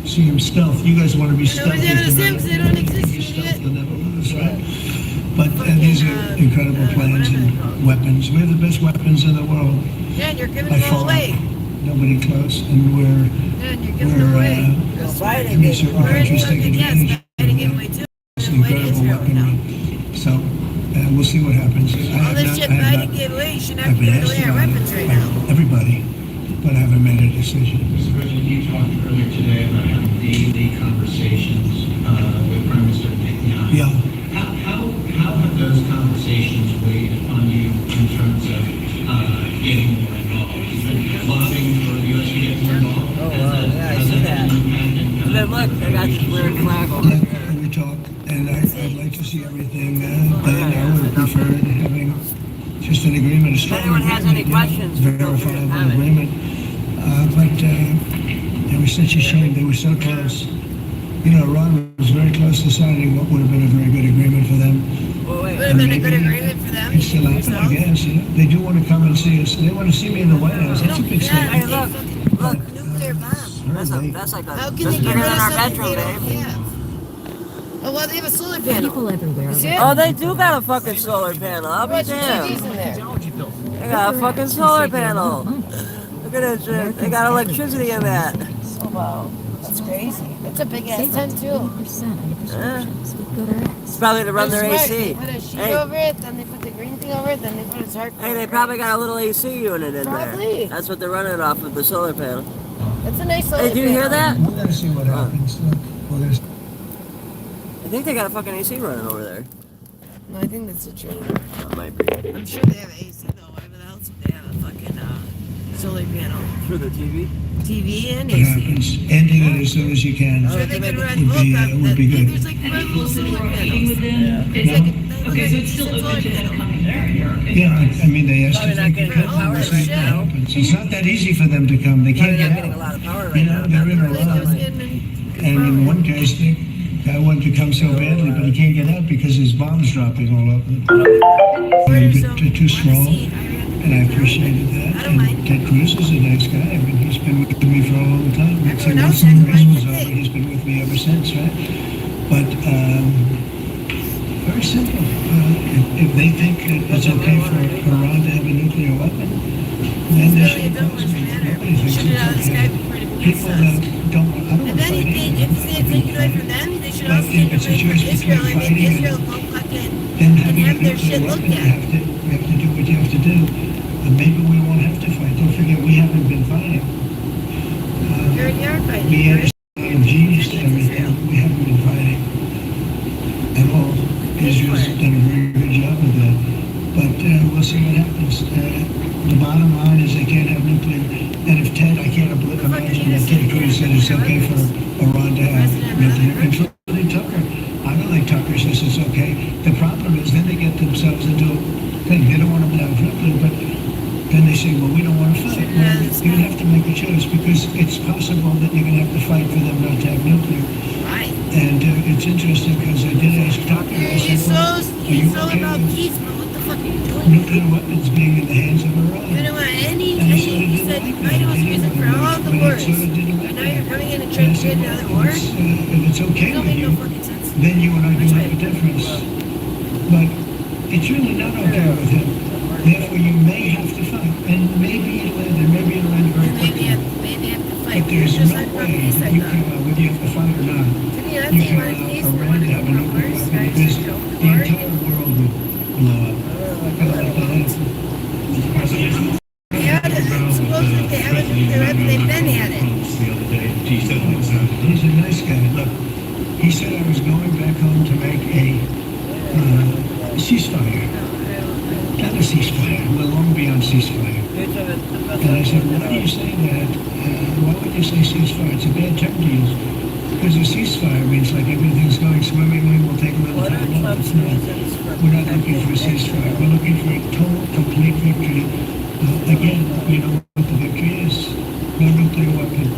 [SPEAKER 4] see them stealth. You guys want to be stealthy.
[SPEAKER 2] Nobody's able to see them because they don't exist yet.
[SPEAKER 4] They'll never lose, right? But these are incredible planes and weapons. We have the best weapons in the world.
[SPEAKER 2] Yeah, and you're giving
[SPEAKER 4] By
[SPEAKER 2] them
[SPEAKER 4] far.
[SPEAKER 2] away.
[SPEAKER 4] Nobody close, and
[SPEAKER 2] Yeah, and you're giving them away.
[SPEAKER 4] I mean, certain countries take advantage.
[SPEAKER 2] Fighting give away too.
[SPEAKER 4] It's an incredible weapon. So we'll see what happens.
[SPEAKER 2] All this shit Biden gave away, you shouldn't have
[SPEAKER 4] I've
[SPEAKER 2] to
[SPEAKER 4] been
[SPEAKER 2] give
[SPEAKER 4] asked
[SPEAKER 2] away our
[SPEAKER 4] about
[SPEAKER 2] weapons
[SPEAKER 4] it
[SPEAKER 2] right
[SPEAKER 4] by
[SPEAKER 2] now.
[SPEAKER 4] everybody, but I haven't made a decision.
[SPEAKER 11] Mr. President, you talked earlier today about having daily conversations with Prime Minister Netanyahu.
[SPEAKER 4] Yeah.
[SPEAKER 11] How have those conversations weighed on you in terms of getting more involved? You've been lobbying for the U.S. to get more involved?
[SPEAKER 1] Oh, wow, yeah, I see that. And then look, they got this weird flag over
[SPEAKER 4] Yeah,
[SPEAKER 1] there.
[SPEAKER 4] we talk, and I'd like to see everything done. I would have preferred having just an agreement, a
[SPEAKER 1] If
[SPEAKER 4] strong
[SPEAKER 1] anyone has any questions, feel free to
[SPEAKER 4] verifiable
[SPEAKER 1] comment.
[SPEAKER 4] agreement. But it was such a shame. They were so close. You know, Iran was very close to signing what would have been a very good agreement for them.
[SPEAKER 1] Well, wait,
[SPEAKER 2] Would have been a good agreement for them.
[SPEAKER 4] It still happened, I guess. You know? They do want to come and see us. They want to see me in the White House. That's a big
[SPEAKER 1] hey,
[SPEAKER 4] statement.
[SPEAKER 1] look,
[SPEAKER 2] Nuclear bomb.
[SPEAKER 1] that's like a,
[SPEAKER 2] How can
[SPEAKER 1] that's
[SPEAKER 2] they get
[SPEAKER 1] bigger
[SPEAKER 2] rid
[SPEAKER 1] than
[SPEAKER 2] of
[SPEAKER 1] our
[SPEAKER 2] something
[SPEAKER 1] bedroom,
[SPEAKER 2] they don't
[SPEAKER 1] babe.
[SPEAKER 2] have? Oh, well, they have a solar panel.
[SPEAKER 5] People everywhere.
[SPEAKER 2] You see it?
[SPEAKER 1] Oh, they do got a fucking solar panel. I'll be
[SPEAKER 2] Watch the TVs
[SPEAKER 1] damned.
[SPEAKER 2] in there.
[SPEAKER 1] They got a fucking solar panel. Look at this shit. They got electricity in that.
[SPEAKER 2] Oh, wow. That's crazy. It's a big ass tent, too.
[SPEAKER 1] Yeah. It's probably to run their
[SPEAKER 2] That's smart.
[SPEAKER 1] AC.
[SPEAKER 2] They put a sheet
[SPEAKER 1] Hey,
[SPEAKER 2] over it, then they put the green thing over it, then they put a tarp.
[SPEAKER 1] hey, they probably got a little AC unit in
[SPEAKER 2] Probably.
[SPEAKER 1] there. That's what they're running off of the solar panel.
[SPEAKER 2] It's a nice solar
[SPEAKER 1] Hey, do you hear that?
[SPEAKER 4] We're going to see what happens. Look, we're going to
[SPEAKER 1] I think they got a fucking AC running over there.
[SPEAKER 2] No, I think that's the truth.
[SPEAKER 1] That might be.
[SPEAKER 2] I'm sure they have AC, though. Whatever else, they have a fucking solar panel.
[SPEAKER 1] For the TV?
[SPEAKER 2] TV and
[SPEAKER 4] what
[SPEAKER 2] AC.
[SPEAKER 4] happens. Ending it as soon as you can.
[SPEAKER 2] I'm sure they could run
[SPEAKER 4] Would
[SPEAKER 2] both
[SPEAKER 4] be,
[SPEAKER 2] of
[SPEAKER 4] would be
[SPEAKER 2] them.
[SPEAKER 4] good.
[SPEAKER 2] There's like multiple solar panels.
[SPEAKER 3] It's
[SPEAKER 2] like
[SPEAKER 3] okay, so it's still a
[SPEAKER 2] solar
[SPEAKER 3] channel
[SPEAKER 2] panel.
[SPEAKER 3] coming there. You're okay.
[SPEAKER 4] Yeah, I mean, they asked
[SPEAKER 1] Probably
[SPEAKER 4] if
[SPEAKER 1] not
[SPEAKER 4] they
[SPEAKER 1] getting
[SPEAKER 4] could
[SPEAKER 1] good
[SPEAKER 4] come.
[SPEAKER 1] power
[SPEAKER 4] We'll see
[SPEAKER 1] right
[SPEAKER 4] what
[SPEAKER 1] now.
[SPEAKER 4] happens. It's not that easy for them to come. They
[SPEAKER 1] Probably
[SPEAKER 4] can't
[SPEAKER 1] not
[SPEAKER 4] get
[SPEAKER 1] getting a
[SPEAKER 4] out.
[SPEAKER 1] lot of power
[SPEAKER 4] You
[SPEAKER 1] right
[SPEAKER 4] know,
[SPEAKER 1] now.
[SPEAKER 4] they're in a
[SPEAKER 2] Like it was
[SPEAKER 4] row.
[SPEAKER 2] getting
[SPEAKER 4] And in one case, the guy wanted to come so badly, but he can't get out because his bomb's dropping all over the place. A bit too strong, and I appreciated that. And Ted Cruz is a nice guy. I mean, he's been with me for a long time. Once the race was over, he's been with me ever since, right? But very simple. If they think that it's okay for Iran to have a nuclear weapon, then they should oppose me. Nobody thinks
[SPEAKER 2] Shoot it out of the
[SPEAKER 4] it's
[SPEAKER 2] sky
[SPEAKER 4] okay.
[SPEAKER 2] before it even
[SPEAKER 4] People
[SPEAKER 2] gets us.
[SPEAKER 4] that don't, I don't
[SPEAKER 2] If
[SPEAKER 4] want to fight
[SPEAKER 2] anything,
[SPEAKER 4] either.
[SPEAKER 2] if they take it away from them, they should
[SPEAKER 4] But
[SPEAKER 2] also
[SPEAKER 4] if
[SPEAKER 2] take it
[SPEAKER 4] it's a
[SPEAKER 2] away from
[SPEAKER 4] choice
[SPEAKER 2] Israel
[SPEAKER 4] between
[SPEAKER 2] and make
[SPEAKER 4] fighting
[SPEAKER 2] Israel go fucking
[SPEAKER 4] then
[SPEAKER 2] and
[SPEAKER 4] having a
[SPEAKER 2] have their
[SPEAKER 4] nuclear
[SPEAKER 2] shit
[SPEAKER 4] weapon,
[SPEAKER 2] looked
[SPEAKER 4] you
[SPEAKER 2] at.
[SPEAKER 4] have to do what you have to do. And maybe we won't have to fight. Don't forget, we haven't been fighting.
[SPEAKER 2] already are fighting.
[SPEAKER 4] We understand genius to everything. We haven't been fighting at all. Israel's done a very good job of that. But we'll see what happens. The bottom line is they can't have nuclear. And if Ted, I can't imagine that Ted Cruz said it's okay for Iran to have nuclear, including Tucker. I don't think Tucker says it's okay. The problem is then they get themselves into a thing. They don't want them to have nuclear, but then they say, well, we don't want to fight. Well, you have to make a choice because it's possible that you're going to have to fight for them not to have nuclear.
[SPEAKER 2] Right.
[SPEAKER 4] And it's interesting because I did ask Tucker, I said, well, are you okay
[SPEAKER 2] about
[SPEAKER 4] with
[SPEAKER 2] peace, but what the fuck are you doing?
[SPEAKER 4] nuclear weapons being in the hands of Iran?
[SPEAKER 2] You don't want any,
[SPEAKER 4] And he sort of
[SPEAKER 2] he
[SPEAKER 4] didn't
[SPEAKER 2] said,
[SPEAKER 4] like
[SPEAKER 2] I
[SPEAKER 4] that.
[SPEAKER 2] was
[SPEAKER 4] He
[SPEAKER 2] using
[SPEAKER 4] didn't
[SPEAKER 2] for
[SPEAKER 4] like
[SPEAKER 2] all
[SPEAKER 4] that,
[SPEAKER 2] the
[SPEAKER 4] but he
[SPEAKER 2] wars.
[SPEAKER 4] sort of didn't like
[SPEAKER 2] And now
[SPEAKER 4] that.
[SPEAKER 2] you're coming in and
[SPEAKER 4] And
[SPEAKER 2] trying
[SPEAKER 4] I
[SPEAKER 2] to
[SPEAKER 4] said,
[SPEAKER 2] get
[SPEAKER 4] well,
[SPEAKER 2] another war?
[SPEAKER 4] if it's okay
[SPEAKER 2] Don't
[SPEAKER 4] with
[SPEAKER 2] make
[SPEAKER 4] you,
[SPEAKER 2] no fucking sense.
[SPEAKER 4] then you and I do make a difference. But it's really not okay with him. Therefore, you may have to fight. And maybe it'll end, and maybe it'll end very quickly.
[SPEAKER 2] Maybe have to fight.
[SPEAKER 4] But there's
[SPEAKER 2] Just
[SPEAKER 4] no
[SPEAKER 2] like
[SPEAKER 4] way
[SPEAKER 2] peace,
[SPEAKER 4] that
[SPEAKER 2] I
[SPEAKER 4] you
[SPEAKER 2] thought.
[SPEAKER 4] can, whether you have to fight or not,
[SPEAKER 2] To me, that's
[SPEAKER 4] you
[SPEAKER 2] the
[SPEAKER 4] can
[SPEAKER 2] one peace.
[SPEAKER 4] allow Iran to have a nuclear weapon because the entire world would blow up. I don't like that happen.
[SPEAKER 2] They had it. Supposedly they have a nuclear weapon. They've been at it.
[SPEAKER 4] He's a nice guy. Look, he said I was going back home to make a ceasefire. Not a ceasefire. We're long beyond ceasefire. And I said, why do you say that? Why would you say ceasefire? It's a bad term to use. Because a ceasefire means like everything's going swimmingly, we'll take a little time off. It's not. We're not looking for a ceasefire. We're looking for a total, complete victory. Again, you know what the victory is. No nuclear weapon.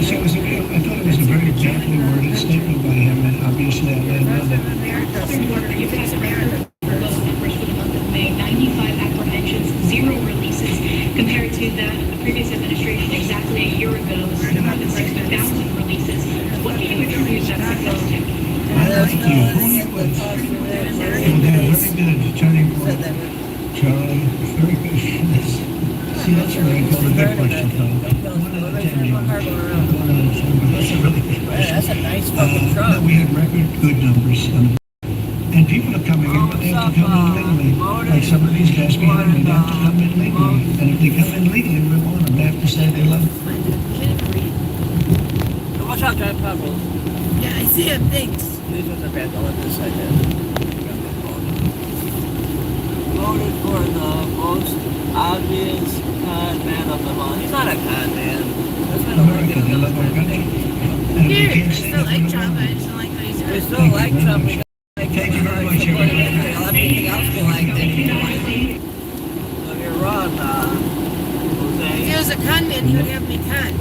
[SPEAKER 4] So it was a real, I thought it was a very badly worded statement by him, and obviously I let him know that.
[SPEAKER 8] Those numbers for the month of May, 95 apprehensions, 0 releases, compared to the previous administration exactly a year ago, more than 60,000 releases. What do you attribute that success to?
[SPEAKER 4] I like you. Who you with? And they're very good. Turning point. Charlie, very good. See, that's what I call a good question, though. 1 out of 10, John. 1 out of 10. But that's a really good question.
[SPEAKER 1] That's a nice fucking truck.
[SPEAKER 4] No, we had record good numbers. And people are coming in, but they have to come in legally. Like some of these guys behind me, they have to come in legally. And if they come in legally, we want them. They have to say they love them.
[SPEAKER 1] Watch out, giant pebbles.
[SPEAKER 2] Yeah, I see him. Thanks.
[SPEAKER 1] These ones are bad. Don't let this side down. Voted for the most obvious con man of them all. He's not a con man. That's not a
[SPEAKER 4] America, they love our country. And if
[SPEAKER 2] Here,
[SPEAKER 4] they
[SPEAKER 2] I
[SPEAKER 4] can't say
[SPEAKER 2] still
[SPEAKER 4] that,
[SPEAKER 2] like
[SPEAKER 4] they
[SPEAKER 2] Trump.
[SPEAKER 4] don't
[SPEAKER 2] I just don't like what he's
[SPEAKER 1] We
[SPEAKER 2] doing.
[SPEAKER 1] still like Trump. We
[SPEAKER 4] Thank you very much, everybody.
[SPEAKER 1] Everything else we like. So you're wrong,
[SPEAKER 2] If he
[SPEAKER 1] Jose.
[SPEAKER 2] was a con man, he would have me con.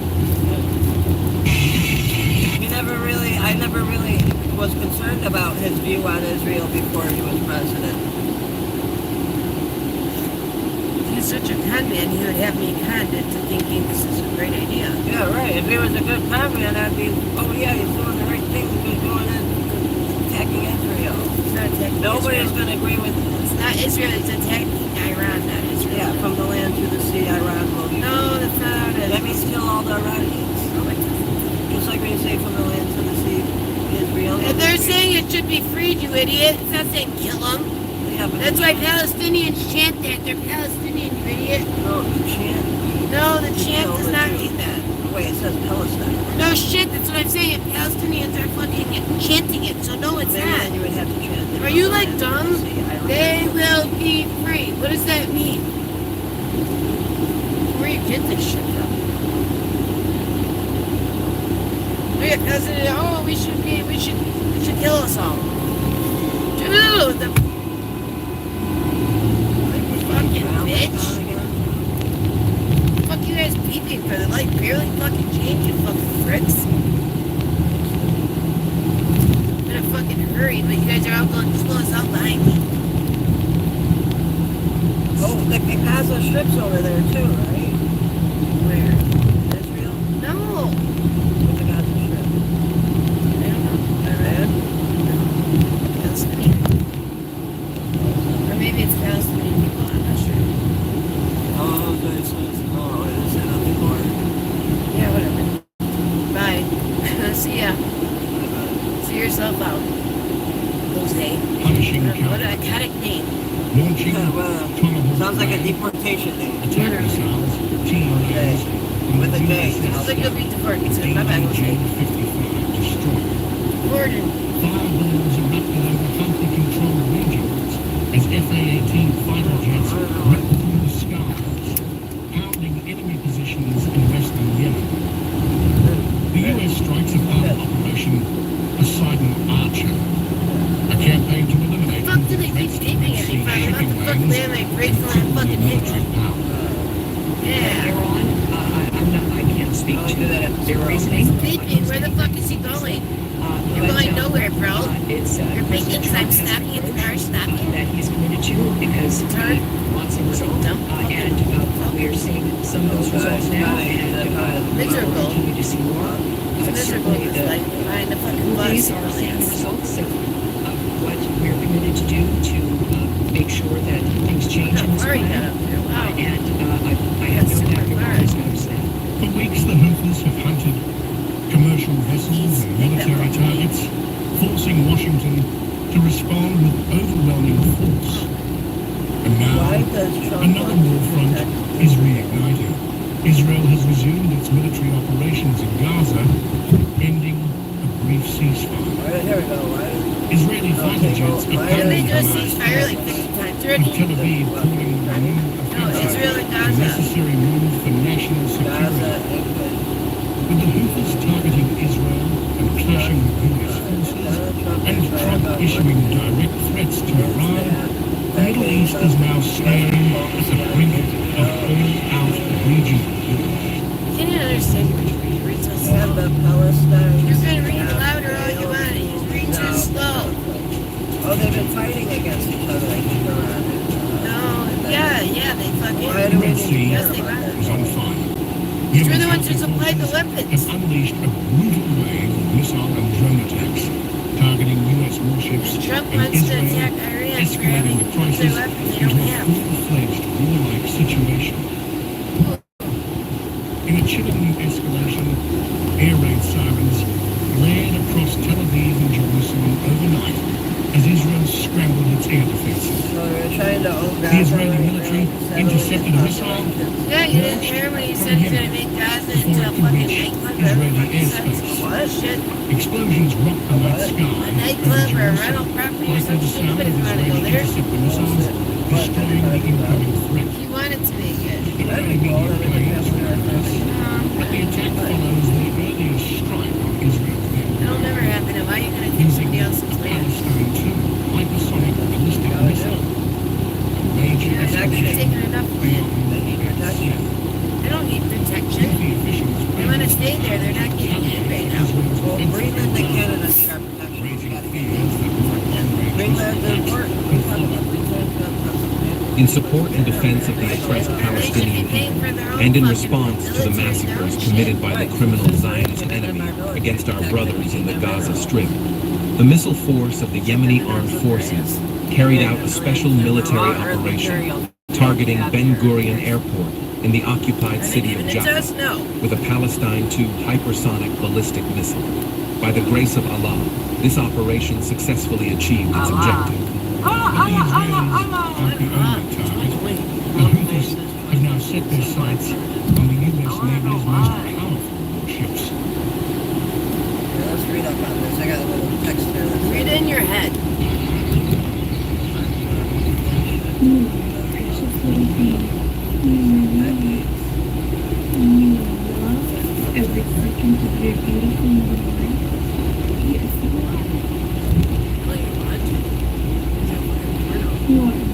[SPEAKER 1] I never really was concerned about his view on Israel before he was president.
[SPEAKER 2] If he's such a con man, he would have me con into thinking this is a great idea.
[SPEAKER 1] Yeah, right. If he was a good con man, I'd be, oh yeah, he's doing the right thing. He's doing it, attacking Israel.
[SPEAKER 2] He's not attacking
[SPEAKER 1] Nobody's
[SPEAKER 2] Israel.
[SPEAKER 1] going to agree with this.
[SPEAKER 2] It's not Israel, it's attacking Iran, not Israel.
[SPEAKER 1] Yeah, from the land to the sea, Iran will be.
[SPEAKER 2] No, that's not how it is.
[SPEAKER 1] That means kill all the Iranians.
[SPEAKER 2] No, it doesn't.
[SPEAKER 1] Just like when you say from the land to the sea, Israel.
[SPEAKER 2] And they're saying it should be freed, you idiot. It's not saying kill them.
[SPEAKER 1] Yeah, but
[SPEAKER 2] That's why Palestinians chant that. They're Palestinian, you idiot.
[SPEAKER 1] No, the chant.
[SPEAKER 2] No, the
[SPEAKER 1] You
[SPEAKER 2] chant
[SPEAKER 1] kill
[SPEAKER 2] does
[SPEAKER 1] the
[SPEAKER 2] not
[SPEAKER 1] Jews.
[SPEAKER 2] mean that.
[SPEAKER 1] Wait, it says Palestine.
[SPEAKER 2] No shit, that's what I'm saying. Palestinians are fucking chanting it, so no, it's
[SPEAKER 1] Maybe then you
[SPEAKER 2] not.
[SPEAKER 1] would have to chant it
[SPEAKER 2] Are
[SPEAKER 1] from
[SPEAKER 2] you
[SPEAKER 1] the
[SPEAKER 2] like
[SPEAKER 1] land to
[SPEAKER 2] dumb?
[SPEAKER 1] the sea, Iran.
[SPEAKER 2] They will be free. What does that mean? Where you get this shit from? Oh yeah, President. Oh, we should kill us all. Dude, the fucking bitch. Fuck you guys beeping for the light barely fucking changed, you fucking pricks. I'm in a fucking hurry, but you guys are all going to slow us out behind me.
[SPEAKER 1] Oh, the Gaza Strip's over there too, right?
[SPEAKER 2] Where?
[SPEAKER 1] Israel?
[SPEAKER 2] No.
[SPEAKER 1] With the Gaza Strip.
[SPEAKER 2] I don't know.
[SPEAKER 1] Iran?
[SPEAKER 2] Palestinian. Or maybe it's Palestinian people, I'm not sure.
[SPEAKER 1] Oh, okay, so it's, oh, it is nothing more.
[SPEAKER 2] Yeah, whatever. Bye. See ya. See yourself out. Jose.
[SPEAKER 9] Punishing
[SPEAKER 2] What a iconic name.
[SPEAKER 9] launching
[SPEAKER 1] Well, sounds like a deportation thing.
[SPEAKER 9] attack missiles, 2 miles
[SPEAKER 2] With a J. Sounds like you'll be deported soon. My bad. Gordon.
[SPEAKER 9] Fire balloons erupted over Houthi-controlled regions as FA-18 fighter jets ripped through the skies, pounding enemy positions in western Yemen. The U.S. strikes are part of Operation Poseidon Archer, a campaign to eliminate
[SPEAKER 2] Fuck do they keep aiming at me from? What the fuck, man? They grateful and fucking hit me. Yeah.
[SPEAKER 3] Iran, I can't speak to their reasoning.
[SPEAKER 2] He's beeping. Where the fuck is he going? You're going nowhere, bro. You're making time snapping in the car, snapping.
[SPEAKER 3] That he's committed to because he wants a result. And we are seeing some of those results now. And
[SPEAKER 2] miserable.
[SPEAKER 3] We continue to see more.
[SPEAKER 2] Miserable is like behind the fucking bus.
[SPEAKER 3] These are seeing the results of what we're committed to do to make sure that things change in this planet. And I have no doubt everybody's noticed that.
[SPEAKER 9] For weeks, the Houthis have hunted commercial vessels and military targets, forcing Washington to respond with overwhelming force. And now, another war front is reigniting. Israel has resumed its military operations in Gaza, ending a brief ceasefire. Israeli fighter jets apparently
[SPEAKER 2] do a ceasefire like 50 times already?
[SPEAKER 9] Tel Aviv calling the new offensive
[SPEAKER 2] Israel and
[SPEAKER 9] a
[SPEAKER 2] Gaza.
[SPEAKER 9] necessary move for national security. With the Houthis targeting Israel and clashing with U.S. forces, and Trump issuing direct threats to Iran, the Middle East is now staring at the brink of all-out regional war.
[SPEAKER 2] Can you understand what you're reading so slow? You're going to read louder all you want. You read too slow.
[SPEAKER 1] Oh, they've been fighting against each other, I think, around it.
[SPEAKER 2] No, yeah, they fucking...
[SPEAKER 9] The Red Sea
[SPEAKER 2] Yes, they were.
[SPEAKER 9] is on fire.
[SPEAKER 2] You're the ones who supplied the weapons.
[SPEAKER 9] Have unleashed a brutal wave of missile and drone attacks, targeting U.S. warships
[SPEAKER 2] Trump
[SPEAKER 9] in
[SPEAKER 2] wants to
[SPEAKER 9] Israel,
[SPEAKER 2] attack Iran for
[SPEAKER 9] escalating
[SPEAKER 2] having
[SPEAKER 9] the
[SPEAKER 2] nuclear
[SPEAKER 9] crisis
[SPEAKER 2] weapons they
[SPEAKER 9] into
[SPEAKER 2] don't
[SPEAKER 9] a
[SPEAKER 2] have.
[SPEAKER 9] full-fledged warlike situation. In a chilling new escalation, air raid sirens blared across Tel Aviv and Jerusalem overnight as Israel scrambled its air defenses.
[SPEAKER 1] So they're trying to own
[SPEAKER 9] The Israeli military intercepted a missile.
[SPEAKER 2] Yeah, you didn't hear when he said he's going to make Gaza into a fucking nightclub or
[SPEAKER 9] Israeli
[SPEAKER 2] fucking
[SPEAKER 9] airspace.
[SPEAKER 2] What shit?
[SPEAKER 9] Explosions rocked the night sky.
[SPEAKER 2] A nightclub or a rental property or some shit. Nobody's going to go there.
[SPEAKER 9] Interceptor missiles, destroying the incoming threat.
[SPEAKER 2] He wanted to make it.
[SPEAKER 9] Israeli media claims that the attack follows the earlier strike on Israel.
[SPEAKER 2] It'll never happen. And why are you going to think somebody else's land?
[SPEAKER 9] Palestine too, hypersonic ballistic missile. A major
[SPEAKER 2] They're not
[SPEAKER 9] escalation
[SPEAKER 2] taking enough land. They don't need protection. They want to stay there. They're not getting in right now.
[SPEAKER 1] Well, Greenland and Canada's got protection. Greenland is
[SPEAKER 12] In support and defense of the oppressed Palestinian people, and in response to the massacres committed by the criminal Zionist enemy against our brothers in the Gaza Strip, the missile force of the Yemeni armed forces carried out a special military operation targeting Ben Gurion Airport in the occupied city of Jaffa with a Palestine II hypersonic ballistic missile. By the grace of Allah, this operation successfully achieved its objective.
[SPEAKER 9] But the Israelis aren't the only target. The Houthis have now set their sights on the U.S. Navy's most powerful warships.
[SPEAKER 1] Let's read up on this. I got a little text here.
[SPEAKER 2] Read it in your head.
[SPEAKER 5] Precious little thing. You love every second of your beautiful little life. Yes, you are. You are.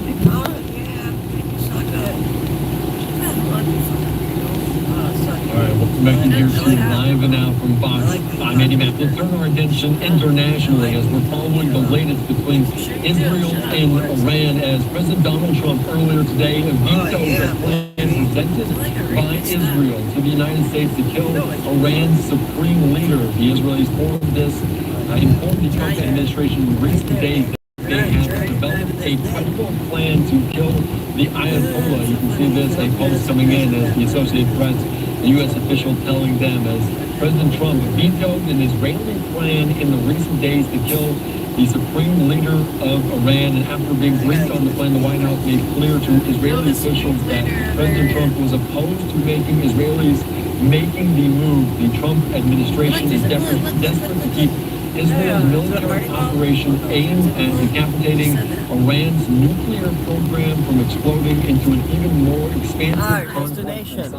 [SPEAKER 11] Alright, welcome back to Gear Street Live and now from Fox. I'm Andy Mapp. We'll turn our attention internationally as we're following the latest between Israel and Iran as President Donald Trump earlier today vetoed the plan presented by Israel to the United States to kill Iran's supreme leader. The Israelis informed the Trump administration in recent days that they have developed a credible plan to kill the Ayatollah. You can see this, a post coming in as the Associated Press, the U.S. official telling them as President Trump vetoed an Israeli plan in the recent days to kill the supreme leader of Iran, and after being briefed on the plane, the White House made clear to Israeli officials that President Trump was opposed to making Israelis making the move. The Trump administration is desperate to keep Israel's military operation aimed at decapitating Iran's nuclear program from exploding into an even more expansive
[SPEAKER 1] Our destination.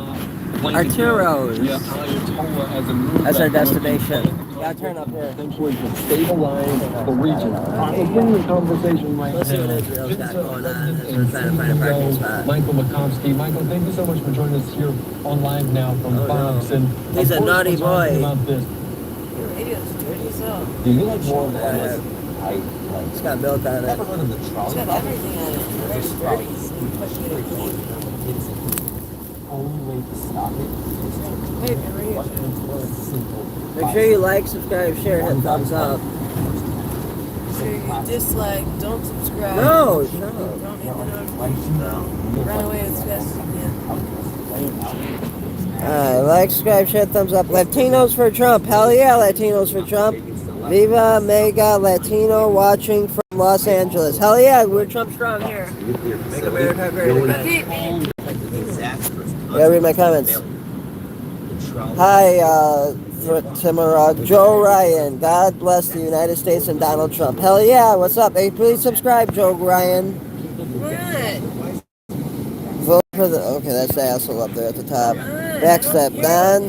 [SPEAKER 1] Arturo's. That's our destination. Gotta turn up here.
[SPEAKER 11] Essentially to stabilize the region. We'll bring the conversation right
[SPEAKER 1] Let's see what
[SPEAKER 11] now.
[SPEAKER 1] Israel's got going on as we're trying to find a parking spot.
[SPEAKER 11] Michael Makovsky. Michael, thank you so much for joining us here on live now from Fox.
[SPEAKER 1] No.
[SPEAKER 11] And
[SPEAKER 1] He's a naughty boy.
[SPEAKER 11] About this. Do you like more of that?
[SPEAKER 1] It's got milk on it.
[SPEAKER 2] It's got everything on it. It's dirty.
[SPEAKER 1] Make sure you like, subscribe, share, hit thumbs up.
[SPEAKER 2] Make sure you dislike, don't subscribe.
[SPEAKER 1] No,
[SPEAKER 2] Don't hit the notification bell. Run away as fast as you can.
[SPEAKER 1] Like, subscribe, share, thumbs up. Latinos for Trump. Hell yeah, Latinos for Trump. Viva Mega Latino watching from Los Angeles. Hell yeah, we're Trump strong here. Make America great again. Yeah, read my comments. Hi, Timarog. Joe Ryan. God bless the United States and Donald Trump. Hell yeah, what's up? Hey, please subscribe, Joe Ryan.
[SPEAKER 2] What?
[SPEAKER 1] Vote for the... Okay, that's the asshole up there at the top. Next step, Don.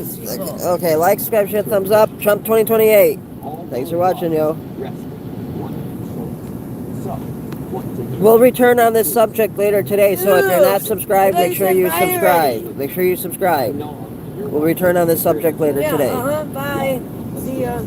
[SPEAKER 1] Okay, like, subscribe, share, thumbs up. Trump 2028. Thanks for watching, yo. We'll return on this subject later today, so if you're not subscribed, make sure you subscribe. Make sure you subscribe. We'll return on this subject later today.
[SPEAKER 2] Bye. See ya.